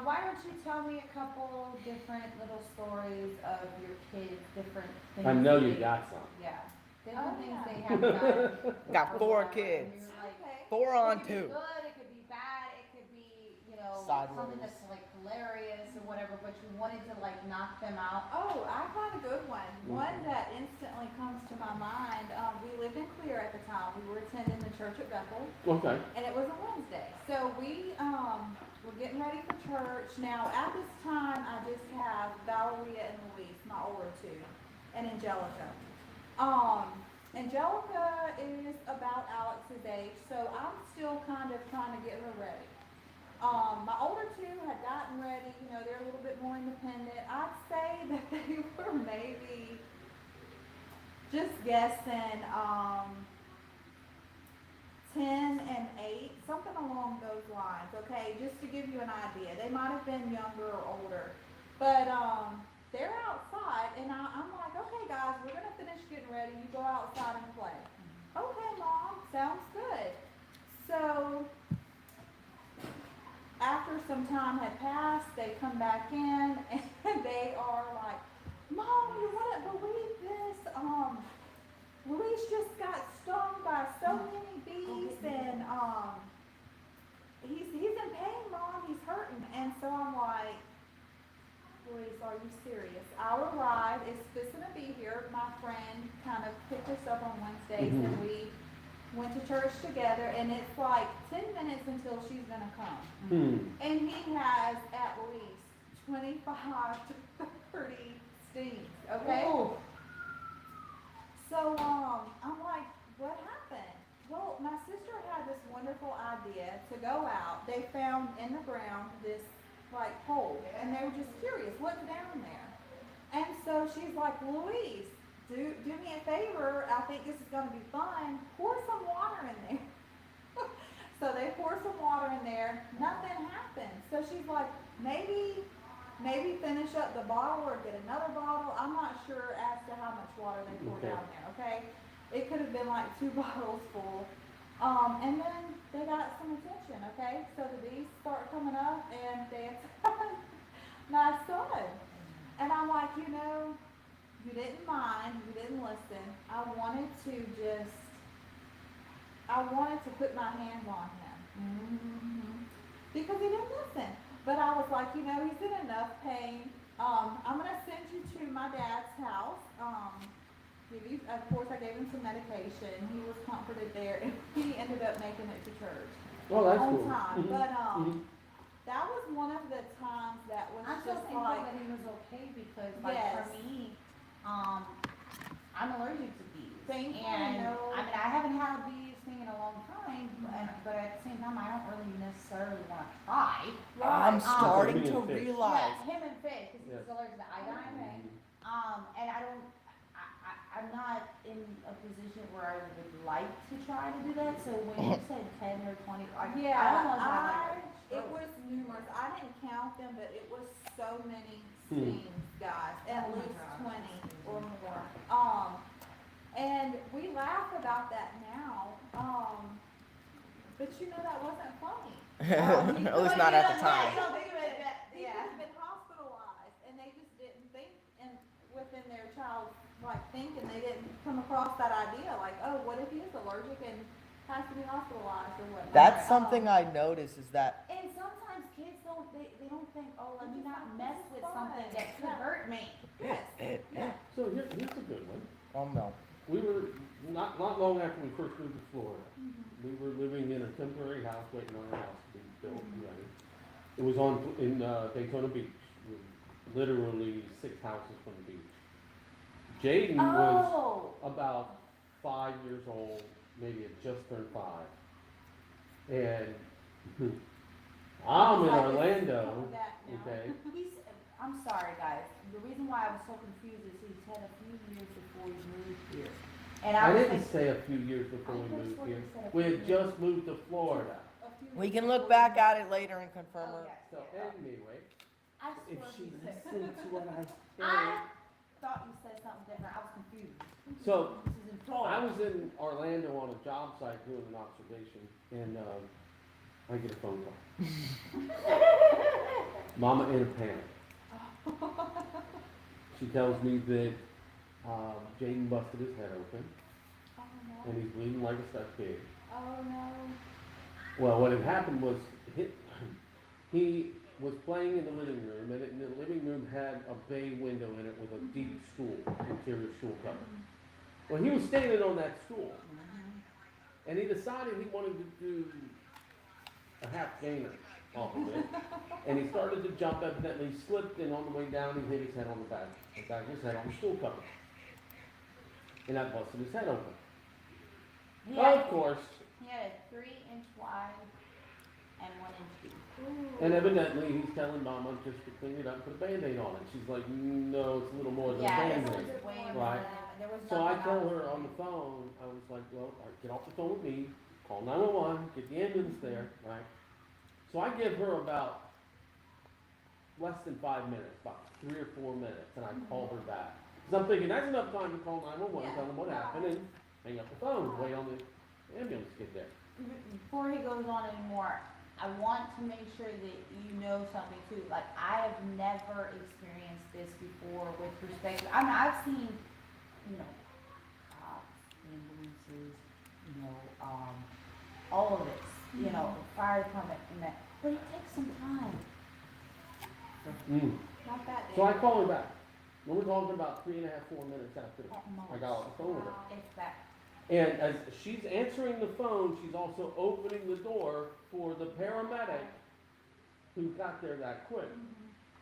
why don't you tell me a couple different little stories of your kids, different things? I know you they- got some. Yeah. Different Oh, things yeah. they have done. Got or 4 whatever, and kids. you're like, Okay. 4 on it could 2. be good, it could be bad, it could be, Sideways. something that's like hilarious or whatever, but you wanted to like knock them out. Oh, I've got a good one. One that instantly comes to my mind. We lived in Clear at the time. We were attending the church at Bethel, Okay. and it was a Wednesday. So we were getting ready for church. Now, at this time, I just have Valeria and Louise, my older 2, and Angelica. Angelica is about Alex's age, so I'm still kind of trying to get her ready. My older 2 had gotten ready, they're a little bit more independent. I'd say that they were maybe, just guessing, 10 and 8, something along those lines, okay, just to give you an idea. They might have been younger or older, but they're outside, and I'm like, okay guys, we're gonna finish getting ready, you go outside and play. Okay, Mom, sounds good. So, after some time had passed, they come back in, and they are like, Mom, you wouldn't believe this, Louise just got stung by so many bees, and are you serious? Our ride is fixing to be here. My friend kind of picked us up on Wednesdays and we went to church together, and it's like 10 minutes until she's gonna come. And he has at least 25 to 30 steams, okay? Ooh. So, I'm like, what happened? Well, my sister had this wonderful idea to go out. They found in the ground this, like, hole, and they were just curious, what's down there? And so she's like, Louise, do me a favor, I think this is gonna be fun, pour some water in there. So they pour some water in there, nothing happened. So she's like, maybe finish up the bottle or get another bottle. I'm not sure as to how much water they poured Okay. down there, okay? It could have been like 2 bottles full. And then they got some attention, okay? So the bees start coming up and they attack my son. And I'm like, you know, you didn't mind, you didn't listen. I wanted to put my hands on him. Because he didn't listen. But I was like, you know, he's in enough pain. I'm gonna send you to my dad's house. Of course, I gave him some medication. He was comforted there, and he ended up making it to church Oh, that's on cool. time. But that was one of the times that was I'm so just thankful like, that he was okay because, like, Yes. for me, I'm allergic to bees. Thankfully, And, no. I mean, I haven't had a bee sting in a long time, but at the same time, I don't really necessarily want to try. I'm starting Something to in fish. realize. Yeah, him and Faye, because he's Yes. allergic to iodine. Okay. And I'm not in a position where I would like to try to do that, so when you said 10 or 20, I almost had like a it stroke. was numerous. I didn't count them, but it was so many Hmm. steams, guys. At Oh my least God. 20 or more. And we laugh about that now. But you know that wasn't funny. At least not at the time. So they could have been hospitalized, and they just didn't think, and within their child's like thinking, they didn't come across that idea. Like, oh, what if he is allergic and has to be hospitalized or whatnot? That's something I notice is that And sometimes kids they don't think, oh, let me Just not like, mess this is with fun. something that could Yeah. hurt me. Yes. Yeah. So here's a good one. oh no. We were, not long after we first moved to Florida, we were living in a temporary house, waiting on our house to be built and ready. It was in Daytona Beach, literally 6 houses from the beach. Jayden was Oh, about 5 years old, maybe had just turned 5. And I'm in Like, Orlando, coming back now. okay? I'm sorry, guys. The reason why I was so confused is he's had a few years before he moved here. And I was didn't thinking, say a few years before we I could've moved sworn here. you said a We few had years. just moved to Florida. A few We years can look before back we- at it later and confirm Oh, it. yes, So yes. anyway, I if swear she you said. listened to what I said. I thought you said something different. I was confused. So This is in Florida. I was in Orlando on a job site doing an observation, and I get a phone call. Mama in a panic. She tells me that Jayden busted his head open, Oh and no. he's bleeding like a stuck pig. Oh no. Well, what had happened was he was playing in the living room, and the living room had a bay window in it with a deep stool, interior stool cover. Well, he was standing on that stool, and he decided he wanted to do a half gainer off of it, and he started to jump. Evidently, he slipped, and on the way down, he hit his head on the back of his head on the stool cover, and that busted his head open. He had, Of course, he had a 3-inch wide and 1-inch deep. Ooh. and evidently, he's telling Mama just to clean it up, put a Band-Aid on it. She's like, no, it's a little more than a Yeah, it Band-Aid. was way more Right. than that. There was So I nothing tell else. her on the phone, I was like, well, all right, get off the phone with me, call 911, get the ambulance there, right? So I give her about less than 5 minutes, about 3 or 4 minutes, and I call her back. Because I'm thinking, that's enough time to call 911, tell them what happened, and hang up the phone, wait on the ambulance to get there. Before he goes on anymore, I want to make sure that you know something too. Like, I have never experienced this before with respect. I mean, I've seen, you know, cops, ambulances, you know, all of this, you know, fire department and that, but it takes some time. Not that So I day. call her back. And we're talking about 3.5, 4 minutes after At most. I got off the phone with her. Wow. If that. And as she's answering the phone, she's also opening the door for the paramedic who got there that quick.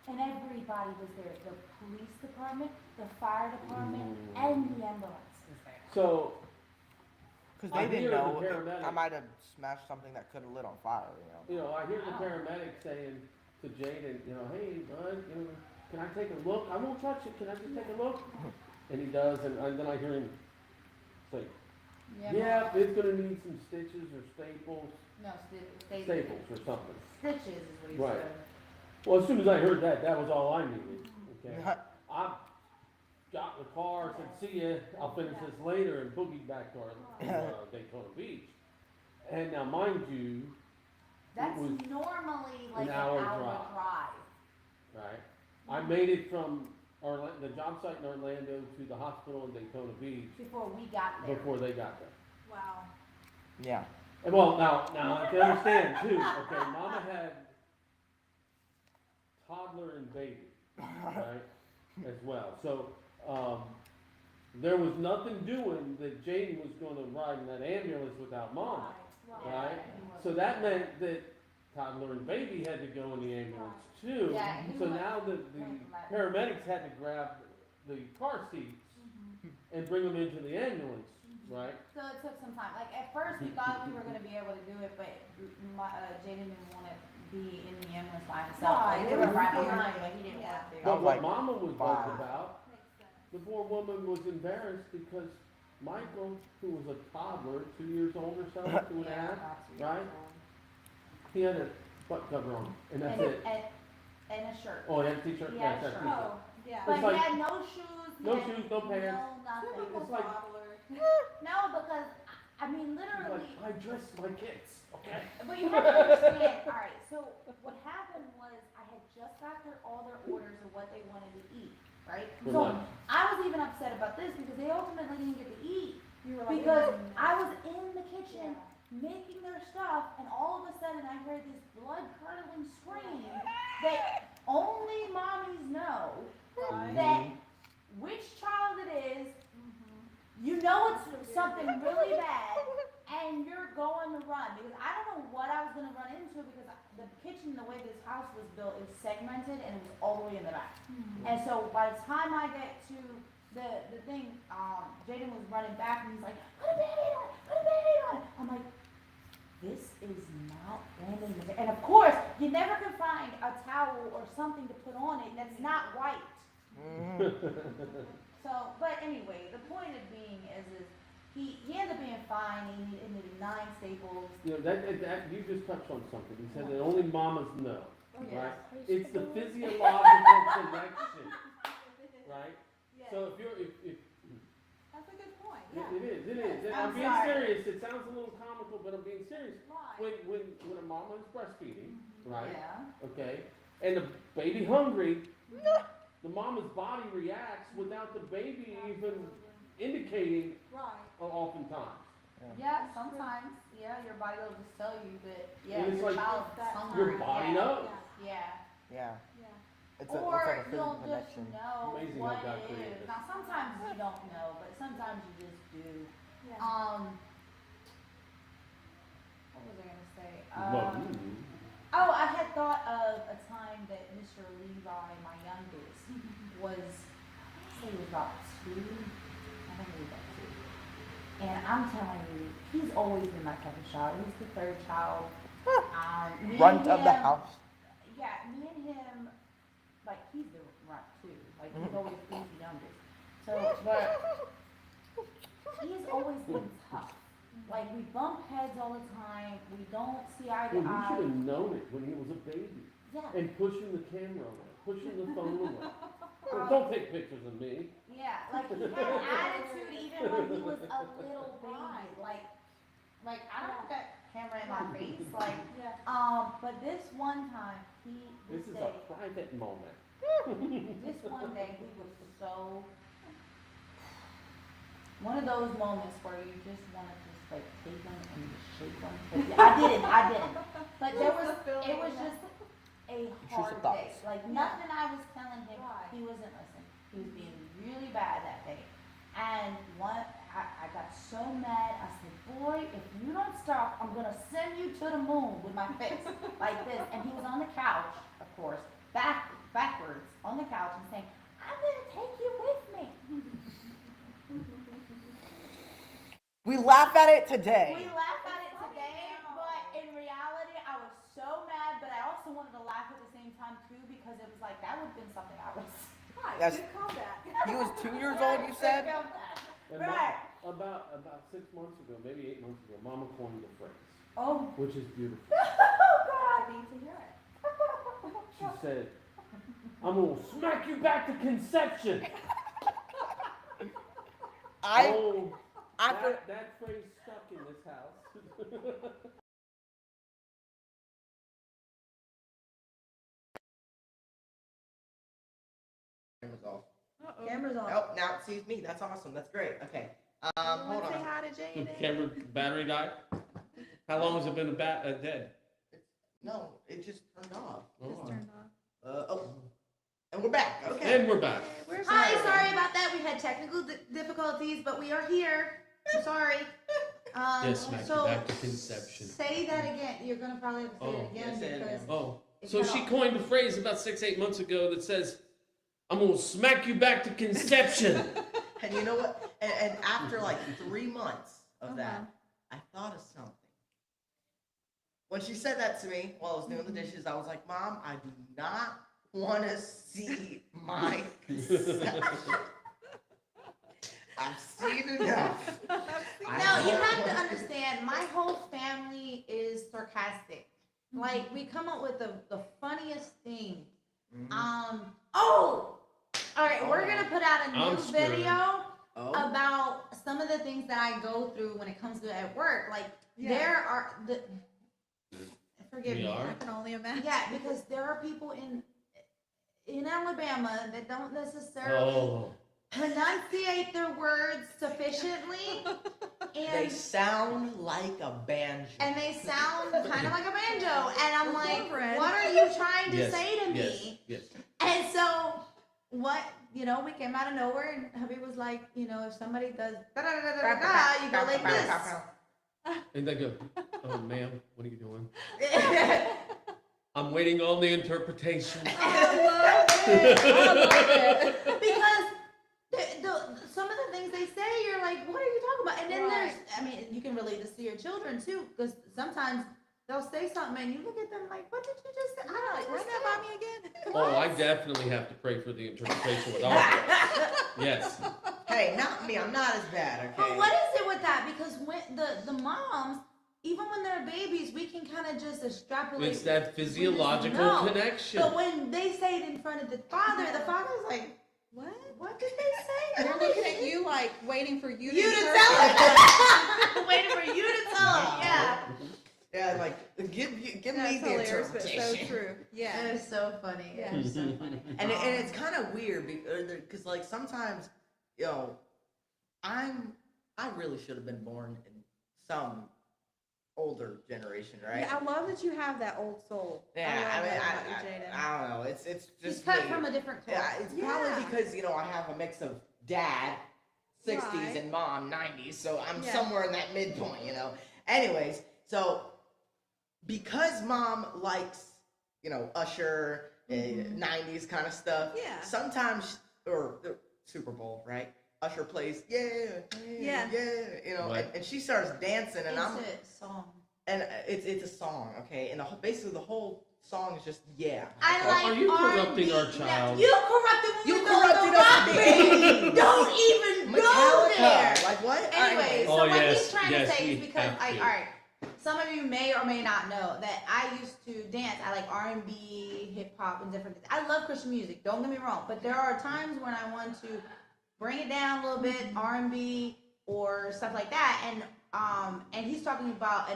And everybody was there, the police department, the fire department, Mm. and the ambulance was there. So, Because I they didn't hear the know. paramedic- I might have smashed something that could have lit on fire, I hear the paramedic saying to Jayden, hey, bud, can I take a look? I won't touch it, can I just take a look? And he does, and then I hear him say, yeah, it's gonna need some stitches or staples, No, staples or something. Stitches is what he Right. said. Well, as soon as I heard that, that was all I needed, okay? Yeah. I got in the car, said, see ya, I'll finish this later, and boogied back to our Daytona Beach. And now, mind you, That's was normally like an hour hour drive. drive. right, I made it from the job site in Orlando to the hospital in Daytona Beach Before we got there. before they got there. Wow. Yeah. And well, now, if you understand too, okay, Mama had toddler and baby, right, as well. So, there was nothing doing that Jayden was gonna ride in that ambulance without Mama, right? So that meant that toddler and baby had to go in the ambulance too. Yeah, he So was- now the paramedics had to grab the car seats and bring them into the ambulance, right? So it took some time. Like at first we thought we were gonna be able to do it, but Jayden didn't want to be in the ambulance by himself. Right, Like, it we were was right scary. behind him, but he didn't want to. But was what like, Mama was wow. bugged about, Makes sense. the poor woman was embarrassed because Michael, who was a toddler, 2 years old or so, 2.5, right? He had a butt cover on, and that's it. And a shirt. Oh, he had a t-shirt, He yeah, had a that's shirt. t-shirt. Oh, yeah. But It's he like- had no shoes. he No had shoes, no pants. No, nothing. Typical It's like- toddler. No, because, I mean, He's literally, like, I dress my kids, okay? but you have to understand, alright, so what happened was I had just got all their orders of what they wanted to eat, right? For So lunch. I was even upset about this because they ultimately didn't get to eat. You were like, Because "Mm, I was in the kitchen yeah. making their stuff, and all of a sudden I heard this blood-curdling scream that only mommies know Right. that which child it is, you know it's something really bad, and you're going to run. Because I don't know what I was going to run into because the kitchen, the way this house was built, is segmented and it was all the way in the back. And so by the time I get to the thing, Jayden was running back and he's like, put a Band-Aid on it, put a Band-Aid on it. I'm like, this is not Band-Aid. And of course, you never can find a towel or something to put on it that's not white. So, but anyway, the point of being is he ended up being fine. He needed 9 staples. That you just touched on something. He said that only mamas know, Oh, right? It's the physiological connection, right? Yeah. So if That's a good point. it is, and I'm I'm being sorry. serious. It sounds a little comical, but I'm being serious. Right. When a mama is breastfeeding, right? Yeah. Okay, and the baby hungry, the mama's body reacts without the baby even indicating Right. oftentimes. Yeah, sometimes. Yeah, your body will just tell you that, yeah, And it's your like child's that hungry. Your body yeah. knows. Yeah. Yeah. Yeah. It's like Or a you'll physical just connection. know Amazing what how God it created is. us. Now, sometimes you don't know, but sometimes you just do. Yeah. What was I gonna say? Well, Oh, I had thought of a time that Mr. Levi, my youngest, was, I say he was about 2. I think he was about 2. And I'm telling you, he's always been my type of child. He's the 3rd child. Me and Runt of the him- house. Yeah, me and him, like, he's the runt too. Like, he's always he's the youngest. So, but he's always been tough. Like, we bump heads all the time. We don't see eye to Well, you eye. should have known it when he was a baby. Yeah, And pushing the camera away, pushing the phone away. Well, don't take pictures of me. yeah. Like, he had an attitude even when he was a little baby. Like I don't want that camera in my face. Like, Yeah. but this one time, This is day, a private moment. this one day, he was so, one of those moments where you just want to just like take them and just shake them. But yeah, I didn't. But there was, What's the it feeling was of that? just, a Intrusive hard day. thoughts. Like nothing I was telling him, Right. he wasn't listening. He was being really bad that day. And I got so mad. I said, boy, if you don't stop, I'm gonna send you to the moon with my fist like this. And he was on the couch, of course, backwards on the couch and saying, I'm gonna take you with me. We laugh at it today. We laugh at it today, but in reality, I was so mad, but I also wanted to laugh at the same time too, because it was like, that would have been something I was. Right, That's- good comeback. He was 2 years old, you said? And Right. About 6 months ago, maybe 8 months ago, Mama coined the phrase, Oh, which is beautiful. I need to hear it. She said, I'm gonna smack you back to conception. After That phrase stuck in this house. Camera's off. camera's on. Oh, now it sees me. That's awesome. That's great. Okay. Hold Say on. hi to Jayden. Camera battery died? How long has it been dead? No, it just turned off. Just turned off. Oh, and we're back. Okay. And we're back. Where's Hi, Jayden? sorry about that. We had technical difficulties, but we are here. I'm sorry. Yes, smack you so back to conception. say that again. You're gonna probably have to say Oh, it again yeah, say it because again. Oh, It's so cut she off. coined a phrase about 6-8 months ago that says, I'm gonna smack you back to conception. And you know what? And after like 3 months of that, Uh-huh. I thought of something. When she said that to me while I was doing the dishes, I was like, Mom, I do not want to see my conception. I've seen enough. No, you have to understand, my whole family is sarcastic. Like, we come up with the funniest thing. Mhm. All right, we're Oh. gonna put out a I'm new scared. video Oh, about some of the things that I go through when it comes to at work. Like, Yeah. there are forgive We me. are? I can only imagine. Yeah, because there are people in Alabama that don't necessarily Oh, pronunciate their words sufficiently, they and sound like a banjo. they sound kind of like a banjo, and I'm Or like, cornbread. what are you trying to yes, say to yes, me? yes. And so, what, we came out of nowhere, and hubby was like, if somebody does da-da-da-da-da-da, you go like this. And they go, oh, ma'am, what are you doing? I'm waiting on the interpretation. I love it. I love it. Because some of the things they say, you're like, what are you talking about? And then Right. you can relate this to your children too, because sometimes they'll say something and you look at them like, what did you just say? I Like, don't run that by me again. Oh, I definitely have to pray for the interpretation with all of us. Yes. Hey, not me. I'm not as bad, okay? But what is it with that? Because when the moms, even when they're babies, we can kind of just extrapolate. It's that physiological know. connection. But when they say it in front of the father's like, What? what did they say? They're looking at you like waiting for you You to interpret. tell them. Waiting for you to tell them. Yeah. Yeah, like, give me That's the hilarious, but so interpretation. true. Yeah. It is so funny. Yeah. It is so funny. And it's kind of weird because like sometimes, I really should have been born in some older generation, right? Yeah, I love that you have that old soul. Yeah, I love I mean, that about you, Jayden. I don't know. It's He's just cut me. from a different cloth. Yeah, it's Yeah. probably because I have a mix of dad, 60s, Right. and mom, 90s, so I'm Yeah. somewhere in that midpoint, Anyways, so because mom likes, Usher, 90s kind of stuff. Yeah. Sometimes, or the Super Bowl, right? Usher plays, yeah, Yeah. Right. and she starts dancing, and It's a song. and it's a song, okay, and basically the whole song is just yeah. I okay? like Are you R&B. corrupting our No, child? you corrupted when You we go to corrupted the us rock with the band. 80s. Don't even go Metallica, there. like what? Anyway, so Oh, what yes, he's trying yes, to say we is because have to. all right, some of you may or may not know that I used to dance. I like R&B, hip hop, and different things. I love Christian music. Don't get me wrong, but there are times when I want to bring it down a little bit, R&B or stuff like that. And he's talking about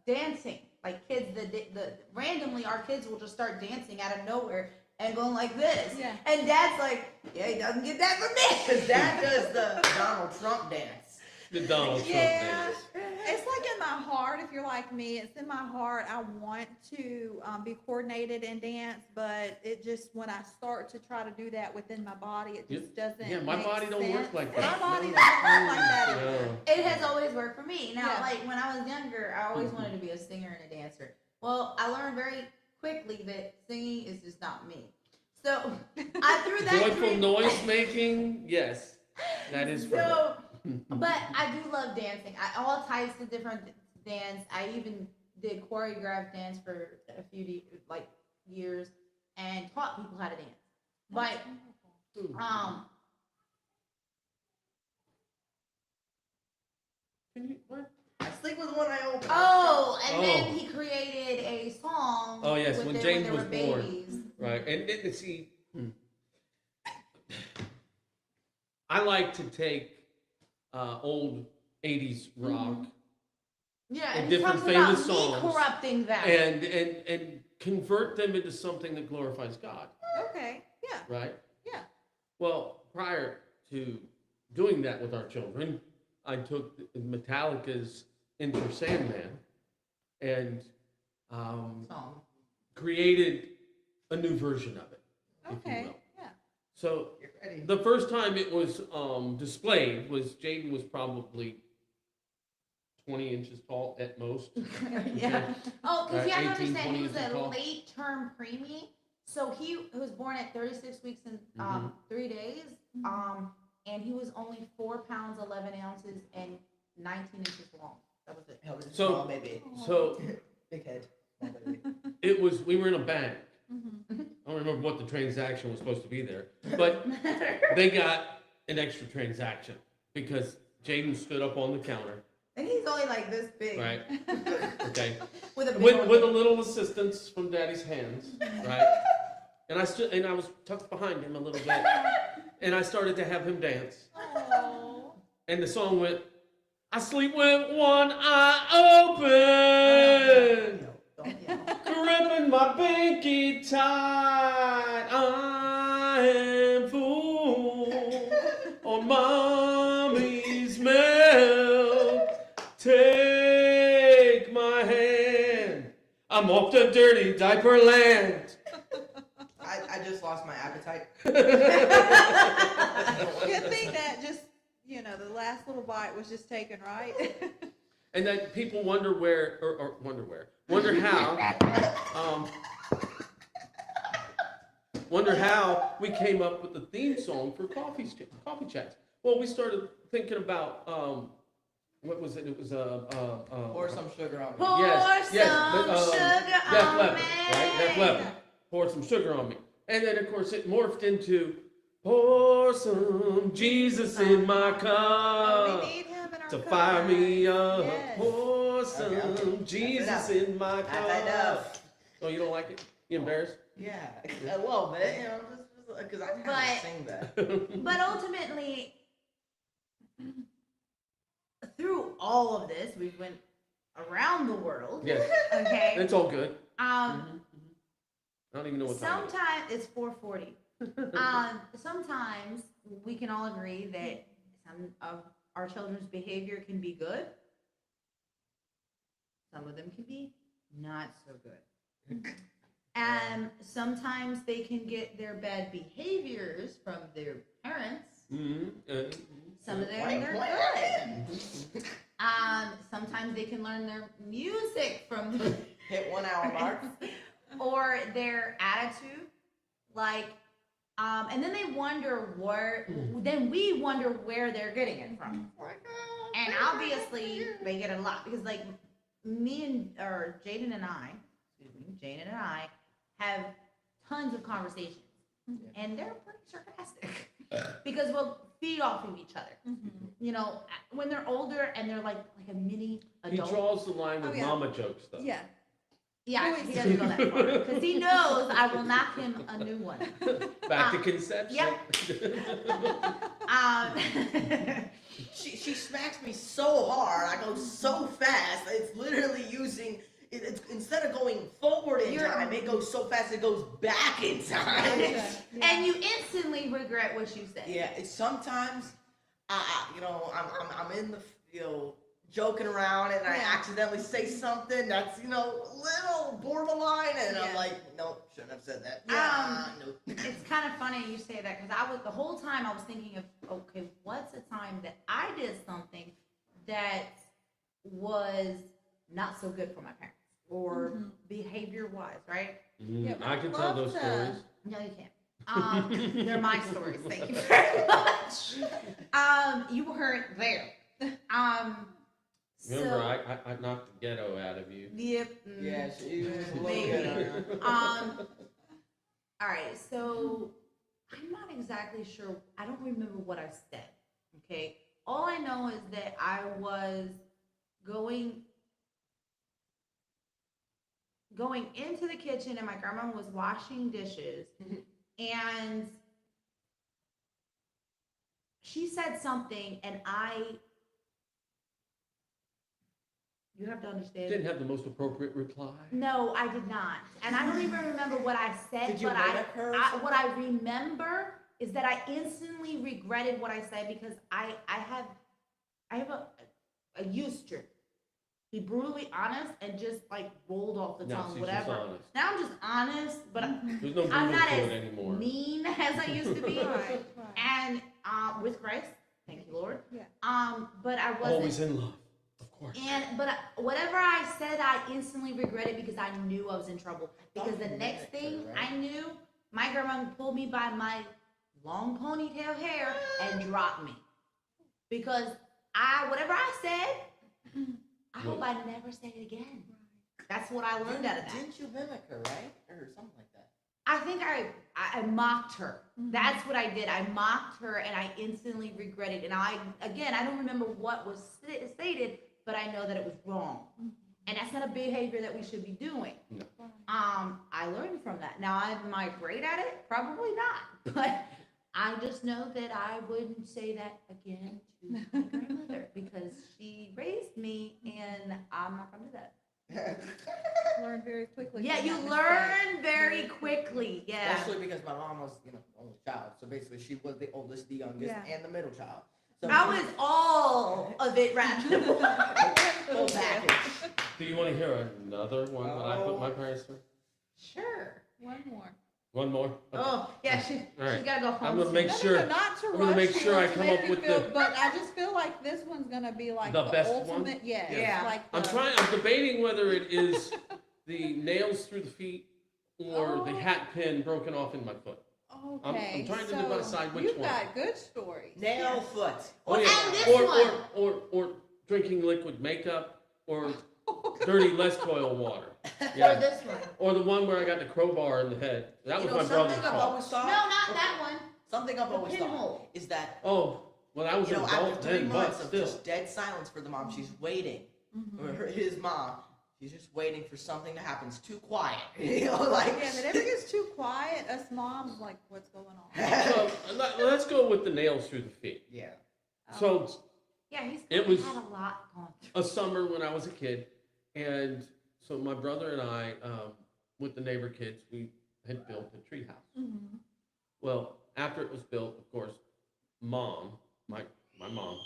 dancing, like kids that randomly our kids will just start dancing out of nowhere and going like this. Yeah. And Dad's like, yeah, he doesn't get that from me. Because Dad does the Donald Trump dance. The Donald Trump Yeah. dance. It's like in my heart, if you're like me, it's in my heart. I want to be coordinated and dance, but it just, when I start to try to do that within my body, it just doesn't Yeah, my make body don't work sense. like My that. body doesn't work like that either. Yeah. It has always worked for me. Now, Yeah. like when I was younger, I always wanted to be a singer and a dancer. Well, I learned very quickly that singing is just not me. So I threw that Joyful dream. noise making, yes, that is for her. So, but I do love dancing. All types of different dance. I even did choreographed dance for a few years and taught people how to dance. But Can you, what? I sleep with one eye open. and then he created a song. Oh, yes, with when them James they was were born. babies. Right, and see, I like to take old 80s rock Yeah, and and he different talks about famous me songs corrupting them. and convert them into something that glorifies God, Okay, yeah, right? yeah. Well, prior to doing that with our children, I took Metallica's Enter Sandman and Song. created a new version of it, if you Okay, will. yeah. So Get ready. the first time it was displayed was Jayden was probably 20 inches tall at most. Yeah. Oh, because you have to 18, understand, 20 he was inches a tall. late term preemie. So he was born at 36 weeks and Mhm. 3 days. And he was only 4 pounds, 11 ounces, and 19 inches long. That was it. Hell, this is So- small baby. So Big head. Small baby. we were in a bank. Mm-hmm. I don't remember what the transaction was supposed to be there, but they got an extra transaction because Jayden stood up on the counter, And he's only like this big. right? Okay. With a big With old a little assistance from Daddy's hands, right? And I stood and I was tucked behind him a little bit, and I started to have him dance. Oh. And the song went, I sleep with one eye open, Don't yell. gripping my pinky tight. I am full on mommy's milk. Take my hand. I'm off to dirty diaper land. I just lost my appetite. Good thing that just, the last little bite was just taken, right? And then people wonder where, or wonder how we came up with the theme song for coffee chats. Well, we started thinking about, what was it? It was, Pour some sugar on me. Pour yes, some but, sugar Def on Leppard, me. right? Def Leppard. Pour some sugar on me. And then, of course, it morphed into, pour some Jesus in my Oh, cup. we need him in our To cup, fire me guys. up, Yes. pour some Okay. Jesus That's in my That's cup. enough. Oh, you don't like it? You embarrassed? Yeah, a little bit, just because I kind But- of sing that. But ultimately, through all of this, we went around the world. Yes, Okay. it's all good. Um, I don't even know what time it is. sometimes it's 4:40. Sometimes we can all agree that some of our children's behavior can be good. Some of them can be not so good. And sometimes they can get their bad behaviors from their parents. Some of them they're good. Sometimes they can learn their music from Hit 1 hour mark. or their attitude, and then they wonder then we wonder where they're getting it from. And obviously they get it a lot because Jayden and I have tons of conversations, and they're pretty sarcastic because we'll feed off of each other. Mhm. When they're older and they're like a mini He adult. draws the line with Oh, yeah. mama jokes, though. Yeah. Yeah, he doesn't go that far because he knows I will knock him a new one. Back to conception. She smacks me so hard. I go so fast. It's literally using. It's instead of going forward in time, it goes so fast it goes back in time. Yeah. And you instantly regret what you said. Yeah, it's sometimes I'm in the joking around and I Yeah. accidentally say something that's, a little borderline, and I'm Yeah. like, nope, shouldn't have said that. Nope. It's kind of funny you say that, because the whole time I was thinking of, okay, what's a time that I did something that was not so good for my parents, or behavior-wise, right? Yeah, I can I'd tell love those to- stories. No, you can't. They're my stories. Thank you very much. You weren't there. Remember, So, I knocked the ghetto out of you. yep. Yeah, she was a little Maybe. bit. All right, so I'm not exactly sure. I don't remember what I said. Okay, all I know is that I was going into the kitchen, and my grandma was washing dishes, and she said something, and you have to understand. Didn't have the most appropriate reply. No, I did not. And I don't even remember what I said, Did you but mimic her or something? what I remember is that I instantly regretted what I said, because I have a used to be brutally honest and just like rolled off the No, tongue, she's just whatever. honest. Now I'm just honest, but There's no I'm movement not to as it anymore. mean as I used to be. Right, right. And with Christ, thank you, Lord. Yeah. But I wasn't. Always in love, of course. Whatever I said, I instantly regretted, because I knew I was in trouble. Because the you next mimicked her, thing right? I knew, my grandma pulled me by my long ponytail hair and dropped me. Because whatever I said, I hope I never say it again. That's what I learned out of that. Didn't you mimic her, right? Or something like that. I think I mocked her. That's what I did. I mocked her, and I instantly regretted. And I don't remember what was stated, but I know that it was wrong. And that's not a behavior that we should be doing. No. I learned from that. Now, am I great at it? Probably not. But I just know that I wouldn't say that again to my grandmother, because she raised me, and I'm not going to do that. Learn very quickly. Yeah, from you that learn mistake. very quickly. Yeah. Especially because my mom was, the only child. So basically, she was the oldest, the youngest, Yeah. and the middle child. So I was all of it wrapped in one. full package. Do you want to hear another one that I put my parents through? Sure. One more. One more? Okay. Oh, yeah, she's right. got to go home. I'm gonna soon. make sure. Not to I'm rush gonna make you sure or I to come make up you with feel- the- But I just feel like this one's gonna be like The the best one? ultimate. Yes. Yeah. Like I'm debating whether it is the nails through the feet or the hat pin broken off in my foot. Okay. I'm trying to so decide which you've one. got good stories. Nail foot. Oh yeah. and this Or drinking liquid makeup or dirty Les Coil water. Or Yeah. this one. Or the one where I got the crowbar in the head. That was my brother's something I've fault. always No, thought. not that one. Something I've The always pinhole. thought is that, Oh, well, I was an after adult 3 then, but months of still. just dead silence for the mom, she's waiting. Mm-hmm. Or his mom, she's just waiting for something to happen. It's too quiet. Like. Yeah, if it ever gets too quiet, us moms like, what's going on? So let's go with the nails through the feet. Yeah. So Yeah, he's It was- had a lot going through. a summer when I was a kid, and so my brother and I, with the neighbor kids, we had built a tree house. Mhm. Well, after it was built, of course, my mom,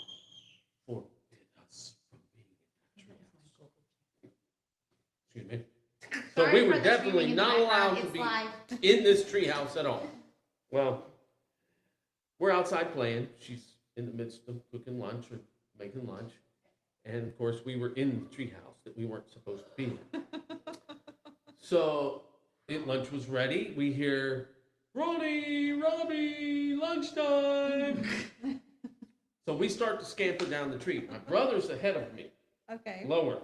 forbid us from being in that tree house. Excuse me. So Sorry we for were the definitely screaming in the not allowed background. to It's be live. in this tree house at all. Well, we're outside playing. She's in the midst of cooking lunch or making lunch. And of course, we were in the tree house that we weren't supposed to be in. So lunch was ready. We hear, Ronnie, Robbie, lunchtime. So we start to scamper down the tree. My brother's ahead of me, Okay. lower.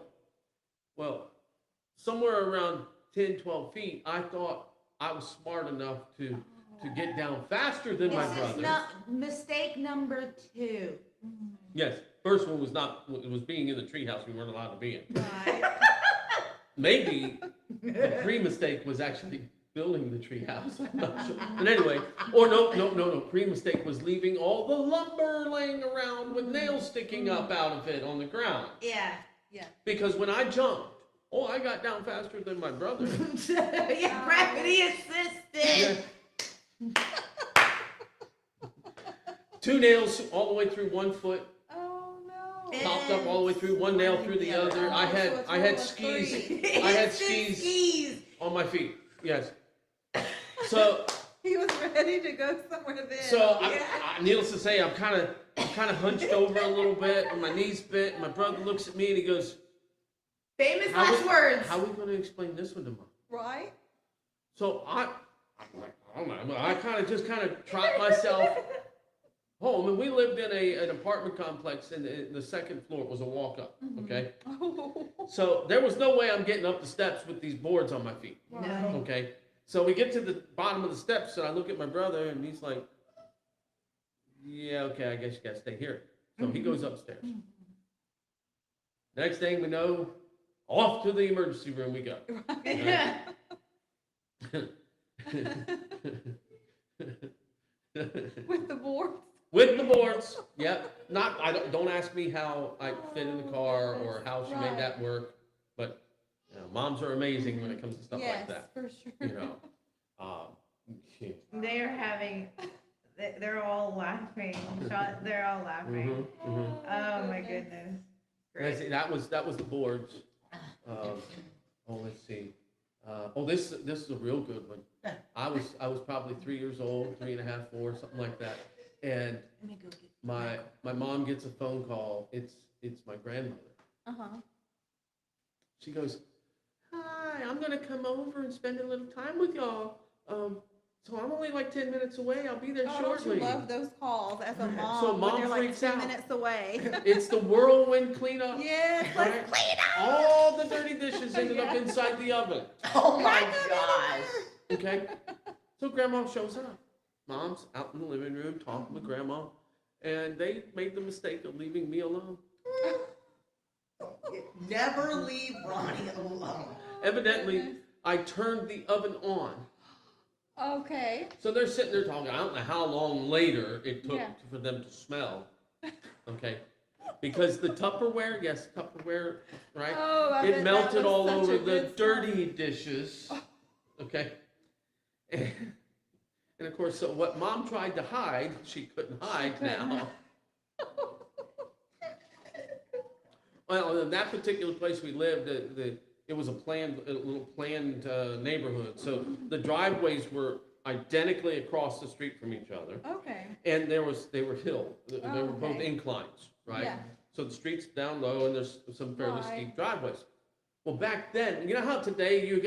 Well, somewhere around 10, 12 feet, I thought I was smart enough to get down faster than my This brother. is not mistake number 2. Yes, first one was not, it was being in the treehouse we weren't allowed to be in. Right. Maybe the pre-mistake was actually building the treehouse. I'm not sure. But anyway, or no. Pre-mistake was leaving all the lumber laying around with nails sticking up out of it on the ground. Yeah. Because when I jumped, I got down faster than my brother. Yeah, gravity assisted. Yeah. 2 nails all the way through 1 foot. Oh no. popped up all the way through, one nail through the other. I So had it's I one had of skis. three. I had skis on my feet. Yes. So He was ready to go somewhere then. so needless to say, I'm kind of hunched over a little bit, and my knees bent. And my brother looks at me and he goes, Famous last words. "How are we going to explain this one to Mom?" Right? So I'm like, I don't know. I kind of trot myself home, and we lived in an apartment complex, and the second floor was a walk up. Okay, so there was no way I'm getting up the steps with these boards on my feet. No. Okay, so we get to the bottom of the steps, and I look at my brother, and he's like, "Yeah, okay, I guess you gotta stay here." So he goes upstairs. Next thing we know, off to the emergency room we go. Right? With the boards. With the boards, yep. Don't ask me how I fit in the car or how she made that work, but moms are amazing when it comes to stuff like that. Yes, for sure. You know, yeah. They're all laughing. They're all laughing. Oh my goodness. And I see, that was the boards. Let's see. This is a real good one. I was probably 3 years old, 3.5, 4, something like that. And my mom gets a phone call. It's my grandmother. She goes, "Hi, I'm gonna come over and spend a little time with y'all. So I'm only like 10 minutes away. I'll be there shortly." Don't you love those calls as a mom So when mom they're like freaks 2 out. minutes away? It's the whirlwind cleanup. Yes, Right? let's clean up. All the dirty dishes ended up inside the oven. Oh my gosh. Okay? So grandma shows up. Mom's out in the living room talking with grandma, and they made the mistake of leaving me alone. Never leave Ronnie alone. Evidently, I turned the oven on. Okay. So they're sitting there talking. I don't know how long later it took Yeah. for them to smell. Okay? Because the Tupperware, right? Oh, I bet It that melted was all such a over the good smell. dirty dishes. Okay? And of course, so what mom tried to hide, she couldn't hide now. Well, in that particular place we lived, it was a little planned neighborhood. So the driveways were identically across the street from each other. Okay. And they were hill. They were both Okay. inclines, right? Yeah. So the street's down low and there's some fairly Right. steep driveways. Well, back then, you know how today you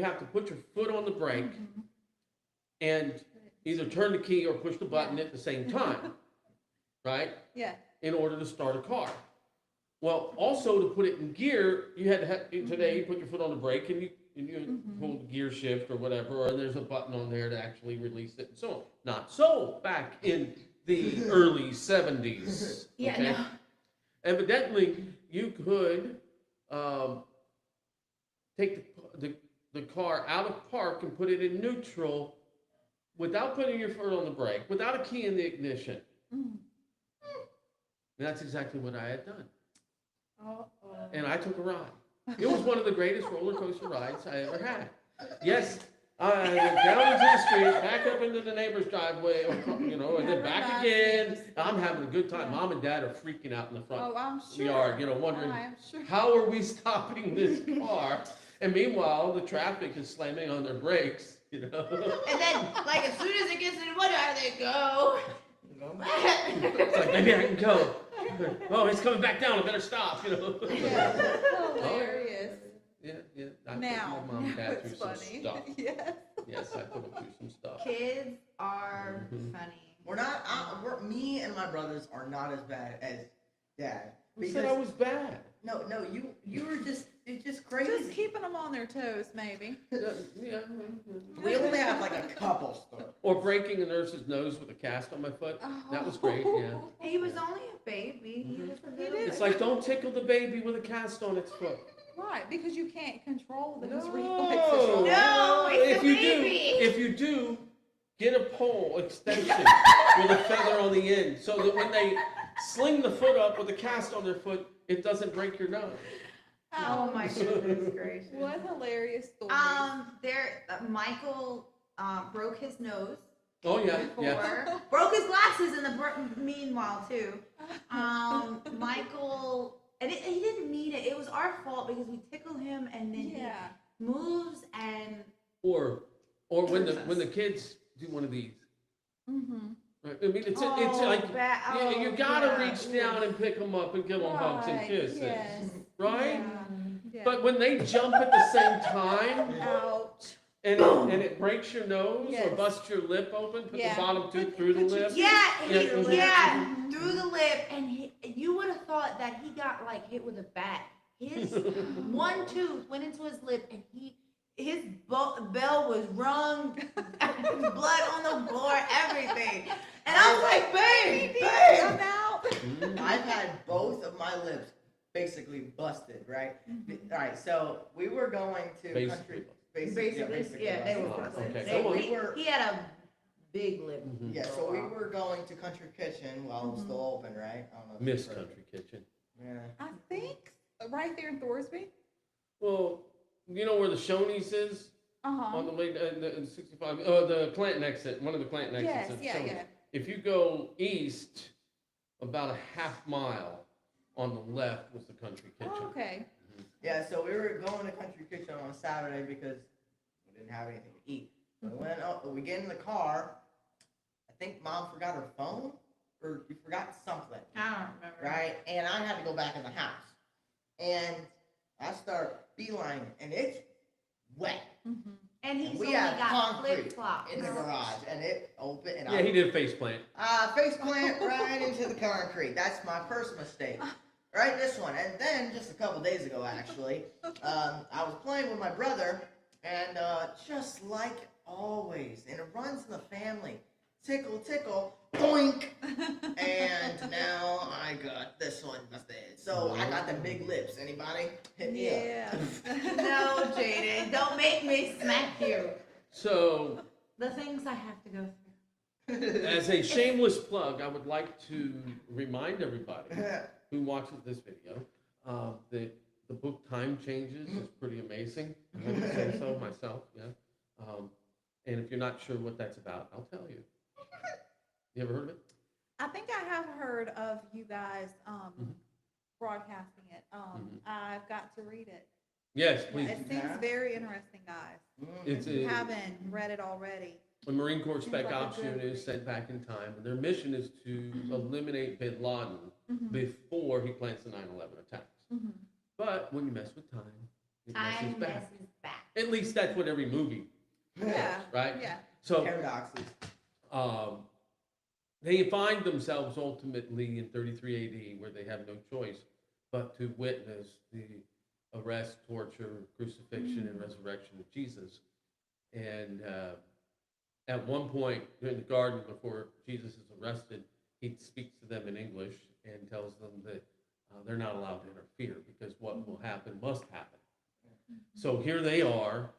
have to put your foot on the brake and either turn the key or push the button at the same time, right? Yeah. In order to start a car. Well, also to put it in gear, you had to have, today you put your foot on the brake and you hold the gear shift or whatever, or there's a button on there to actually release it and so on. Not so back in the early 70s. Yeah, okay? no. Evidently, you could take the car out of park and put it in neutral without putting your foot on the brake, without a key in the ignition. And that's exactly what I had done. And I took a ride. It was one of the greatest roller coaster rides I ever had. Yes, I went down into the street, back up into the neighbor's driveway, and then back again. I'm having a good time. Mom and Dad are freaking out in the front Oh, I'm sure. yard, wondering, I'm sure. how are we stopping this car? And meanwhile, the traffic is slamming on their brakes, And then, like, as soon as it gets in one eye, they go. It's like, maybe I can go. Oh, he's coming back down. I better stop. Yeah, that's hilarious. Yeah. I Now, put my mom and dad it's through some funny. stuff. Yes. Yes, I put them through some stuff. Kids are funny. Me and my brothers are not as bad as Dad. Who said I was bad? No, you were it's just crazy. Just keeping them on their toes, maybe. Yeah. We only have like a couple stuff. Or breaking a nurse's nose with a cast on my foot. That was great, yeah. He was only a baby. He was a little. It's like, don't tickle the baby with a cast on its foot. Right, because you can't control those No. reflexes. No, it's the baby. If you do, get a pole extension with a feather on the end, so that when they sling the foot up with a cast on their foot, it doesn't break your nose. Oh my goodness gracious. What hilarious story. Michael broke his nose Oh, yeah, yeah. before. Broke his glasses in the meanwhile too. Michael, and he didn't mean it. It was our fault because we tickle him, and then Yeah. he moves and Or when the kids do one of these. Mm-hmm. Right? I mean, it's Oh, like you gotta yeah. reach down and pick them up and give them hugs and kisses, Yes. right? Yeah. But when they jump at the same time Ouch. and it breaks your nose or Yes. busts your lip open, put Yeah. the bottom tooth through the lip. yeah, Yeah. through the lip, and you would have thought that he got like hit with a bat. His one tooth went into his lip, and his bell was rung, blood on the floor, everything. And I was like, babe, I'm out. I've had both of my lips basically busted, right? All right, so we were going to Basically. basically, yeah, they were busted. busted. Okay, come on. He had a big lip. Mhm. Yeah, so we were going to Country Kitchen while it was still open, right? I don't know if Miss you've heard of Country Kitchen. it. Yeah. I think right there in Thorsby. Well, you know where the Shoney's is Uh-huh. on the way the 65. The Clanton exit, one of the Clanton exits. Yes, of yeah, Shoney's. yeah. If you go east, about a half mile on the left was the Country Kitchen. Oh, okay. Yeah, so we were going to Country Kitchen on Saturday because we didn't have anything to eat. We went up, we get in the car. I think Mom forgot her phone or we forgot something, I don't remember. right? And I had to go back in the house. And I start beeline and it's wet. Mm-hmm. And he's And we only had got concrete flip flops. in the garage and it opened and Yeah, he did face plant. face plant right into the concrete. That's my first mistake. Right, this one. And then, just a couple days ago, actually, I was playing with my brother, and just like always, and it runs in the family, tickle, tickle, boink, and now I got this one busted. So I got the big lips. Anybody? Hit me Yeah. No, Jayden, don't make me smack you. So, The things I have to go through. as a shameless plug, I would like to remind everybody who watches this video that the book Time Changes is pretty amazing. I would say so myself, yeah. And if you're not sure what that's about, I'll tell you. You ever heard of it? I think I have heard of you guys broadcasting it. I've got to read it. Yes, Yeah, please. it seems very interesting, guys. It's If you a haven't read it already. Marine Corps Spec like a Ops good unit is read. sent back in time, and their mission is to eliminate Bin Laden before he plans the 9/11 attacks. But when you mess with time, it messes Time back. messes back. At least that's what every movie Yeah. right? Yeah. So Paradoxes. they find themselves ultimately in 33 AD where they have no choice but to witness the arrest, torture, crucifixion, and resurrection of Jesus. And at one point during the garden before Jesus is arrested, he speaks to them in English and tells them that they're not allowed to interfere because what will happen must happen. So here they are,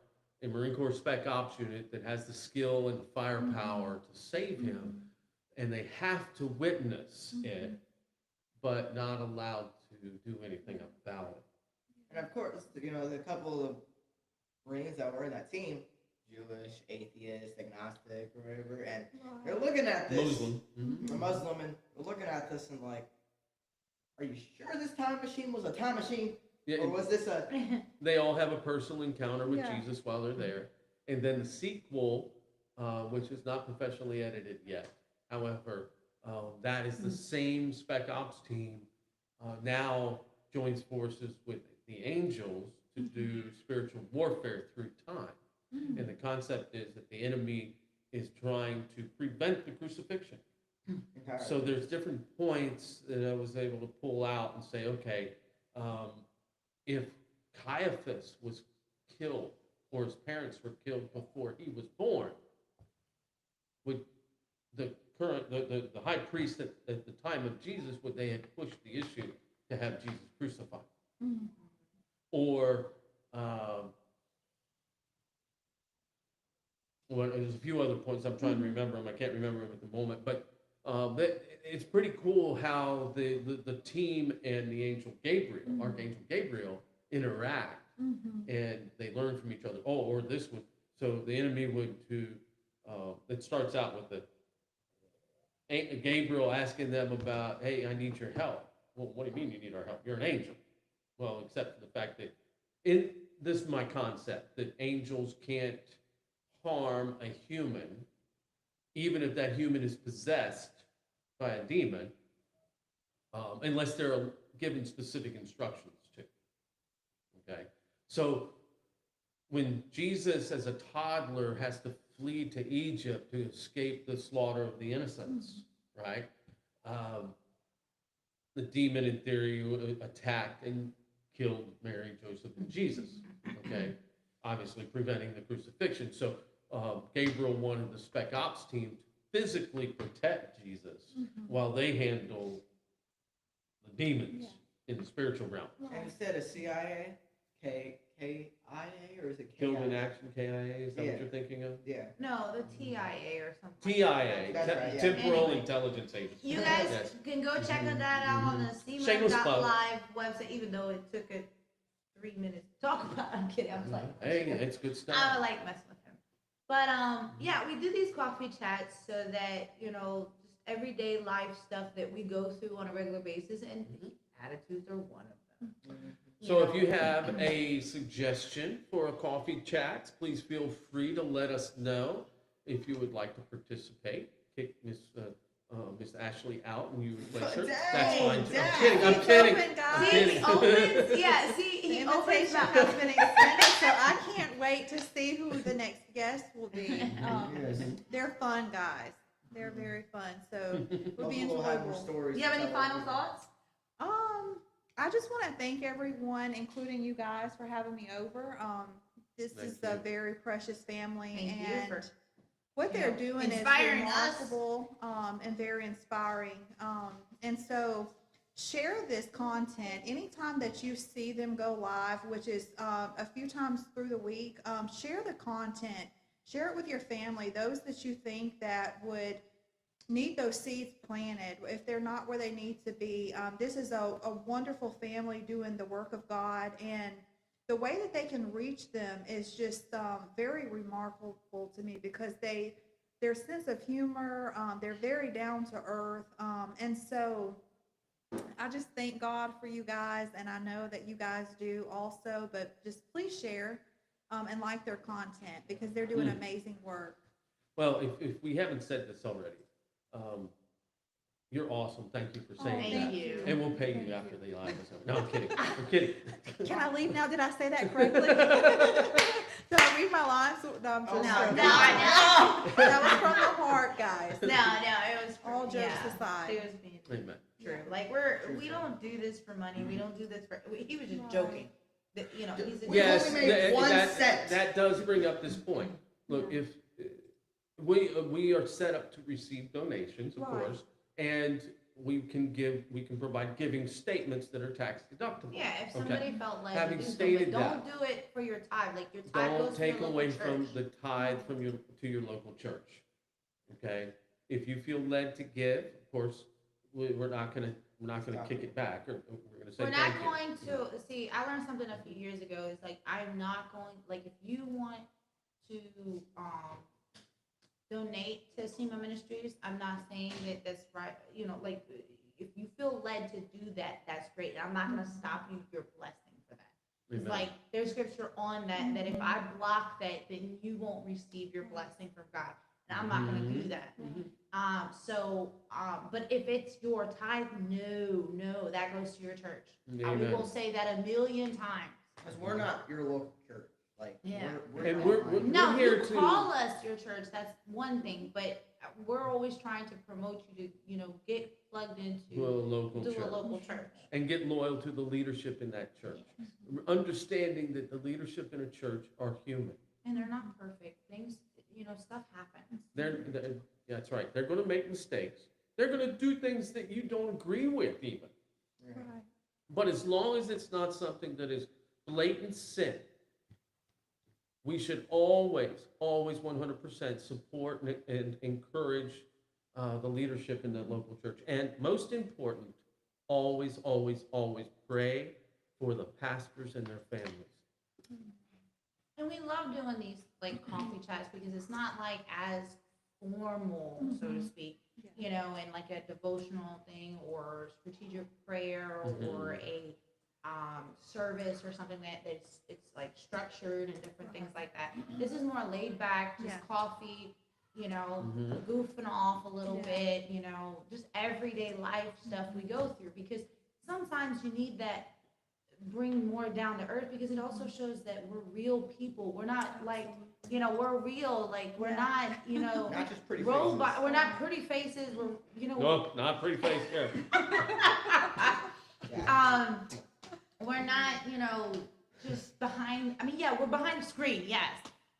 a Marine Corps Spec Ops unit that has the skill and the firepower to save him, and they have to witness it, but not allowed to do anything about it. And of course, you know, the couple of Marines that were in that team, Jewish, atheist, agnostic, or whatever, and they're looking at this. Muslim. A Muslim, and we're looking at this and like, are you sure this time machine was a time machine? Yeah, Or was this a. they all have a personal encounter with Yeah. Jesus while they're there. And then the sequel, which is not professionally edited yet. However, that is the same Spec Ops team now joins forces with the angels to do spiritual warfare through time. And the concept is that the enemy is trying to prevent the crucifixion. Entirely. So there's different points that I was able to pull out and say, okay, if Caiaphas was killed or his parents were killed before he was born, would the high priest at the time of Jesus, would they have pushed the issue to have Jesus crucified? Or well, there's a few other points I'm trying to remember them. I can't remember them at the moment, but it's pretty cool how the team and the angel Gabriel, Archangel Gabriel, interact, and they learn from each other. Oh, or this would, so the enemy would to it starts out with Gabriel asking them about, hey, I need your help. Well, what do you mean you need our help? You're an angel. Well, except for the fact that this is my concept, that angels can't harm a human, even if that human is possessed by a demon, unless they're given specific instructions to. Okay? So when Jesus, as a toddler, has to flee to Egypt to escape the slaughter of the innocents, right? The demon, in theory, attacked and killed Mary, Joseph, and Jesus, okay? Obviously preventing the crucifixion. So Gabriel wanted the Spec Ops team to physically protect Jesus while they handle the demons in the spiritual realm. And instead of CIA, KIA, or is it KIA? Killed in Action, KIA, is that Yeah. what you're thinking of? Yeah. No, the TIA or something. TIA, That's right, yeah. Temporal Anyway. Intelligence Agency. You guys Yes. can go check that out on the Shameless plug. CEMA.live website, even though it took it 3 minutes to talk about it. I'm kidding. I was like, Hey, it's good stuff. I like messing with him. But yeah, we do these coffee chats so that, you know, just everyday life stuff that we go through on a regular basis, and attitudes are one of them. So if you have a suggestion for a coffee chat, please feel free to let us know. If you would like to participate, kick Miss Ashley out and you replace her. That's fine. Too. I'm kidding. I'm Keep kidding. open, guys. I'm See, kidding. he opens, yeah, see, The he opens invitation up. has been extended, so I can't wait to see who the next guest will be. They're fun guys. They're very fun, so it'll be enjoyable. Do you have any final thoughts? I just want to thank everyone, including you guys, for having me over. This Thank is you. a very precious family, Thank you and for, what you they're know, doing is inspiring us. remarkable, and very inspiring. And so share this content anytime that you see them go live, which is a few times through the week. Share the content, share it with your family, those that you think that would need those seeds planted if they're not where they need to be. This is a wonderful family doing the work of God, and the way that they can reach them is just very remarkable to me, because their sense of humor, they're very down to earth, and so I just thank God for you guys, and I know that you guys do also, but just please share and like their content, because they're doing amazing work. Well, if we haven't said this already, you're awesome. Thank you for saying Thank that. you. And we'll pay you after the live is over. No, I'm kidding. I'm kidding. Can I leave now? Did I say that correctly? Did I read my lines? No, I'm just No, joking. no. That was from the heart, guys. No, it was All jokes yeah, aside. it was being Amen. true. Like we don't do this for money. We don't do this for. He was just Right. joking. That, you know, he's a Yes, only made one that, cent. that does bring up this point. Look, if we are set up to receive donations, of Right. course, and we can provide giving statements that are tax deductible. Yeah, if somebody felt like Having do so, stated but don't that, do it for your tithe. Like your tithe Don't goes to your take local away church. from the tithe from to your local church. Okay, if you feel led to give, of course, we're not gonna kick it back, or we're gonna say We're thank not you. going to see. I learned something a few years ago. It's like I'm not going. Like if you want to donate to CEMA Ministries, I'm not saying that that's right. You know, like if you feel led to do that, that's great. And I'm not going to stop you your blessing for that. It's Amen. like there's scripture on that that if I block that, then you won't receive your blessing from God. And I'm not going to do that. But if it's your tithe, no, that goes to your church. We Amen. will say that 1,000,000 times. Because we're not your local church. Like, Yeah. And not we're- like- Now, here you to- call us your church, that's one thing, but we're always trying to promote you to, get plugged To a into local to a church. local church. And get loyal to the leadership in that church. Understanding that the leadership in a church are human. And they're not perfect. Things, stuff happens. That's right. They're going to make mistakes. They're going to do things that you don't agree with even. Right. But as long as it's not something that is blatant sin, we should always 100% support and encourage the leadership in the local church. And most important, always pray for the pastors and their families. And we love doing these like coffee chats because it's not like as formal, so to speak, you know, in like a devotional thing or strategic prayer or a service or something that's it's like structured and different things like that. This is more laid back, just coffee, you know, goofing off a little bit, you know, just everyday life stuff we go through because sometimes you need that bring more down to earth because it also shows that we're real people. We're not like, you know, we're real. Like we're not, you know, Not just pretty robot. faces. We're not pretty faces. We're, you know, Nope, not pretty face here. we're not, you know, just behind. I mean, yeah, we're behind the screen, yes,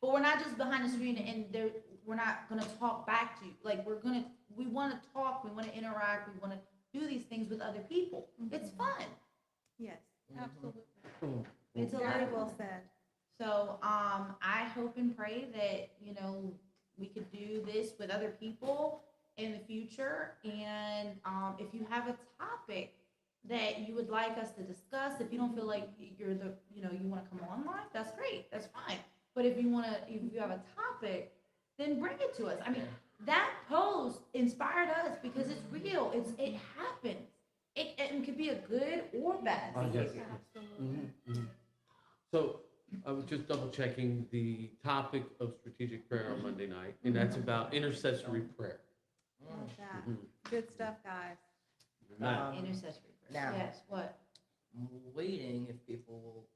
but we're not just behind the screen and we're not gonna talk back to you. Like we want to talk. We want to interact. We want to do these things with other people. It's fun. Yes, absolutely. It's a Very lot. well said. So, I hope and pray that, you know, we could do this with other people in the future. And, if you have a topic that you would like us to discuss, if you don't feel like you're you want to come on live, that's great. That's fine. But if you have a topic, then bring it to us. I mean, that post inspired us because it's real. It happens. It could be a good or bad behavior. So I was just double checking the topic of strategic prayer on Monday night, and that's about intercessory prayer. Love that. Good stuff, guys. Intercessory prayer. Now- Yes, what? I'm waiting if people will,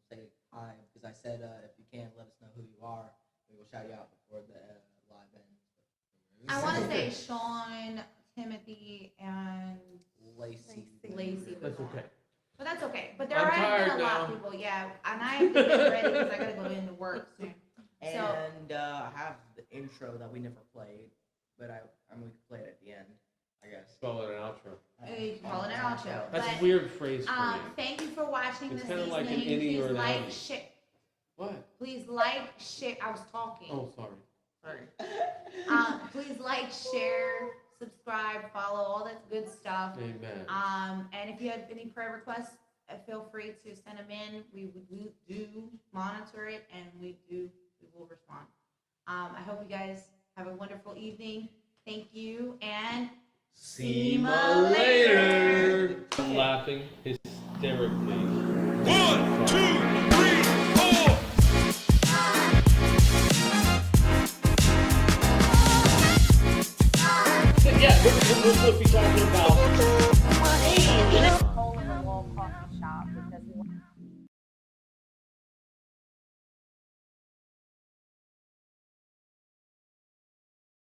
say hi, because I said if you can, let us know who you are. We will shout you out before the live ends. I want to say Sean, Timothy, and Lacey. Lacey. was That's on. okay. But that's okay. But there I'm have been tired a lot now. of people, yeah. And I have to get ready because I got to go into work soon. And I have the intro that we never played, but I'm going to play it at the end, I guess. Call it an outro. You can call it an outro. That's But, a weird phrase for me. thank you for watching It's this kinda evening. like an innie or Please an like, outie. share. What? Please like, share. I was talking. Oh, sorry. Sorry. Please like, share, subscribe, follow, all that good stuff. Amen. And if you have any prayer requests, feel free to send them in. We do monitor it, and we will respond. I hope you guys have a wonderful evening. Thank you, and CEMA later. I'm laughing hysterically. 1, 2, 3, 4. Yeah, we'll be talking about. Hole in the wall coffee shop because we want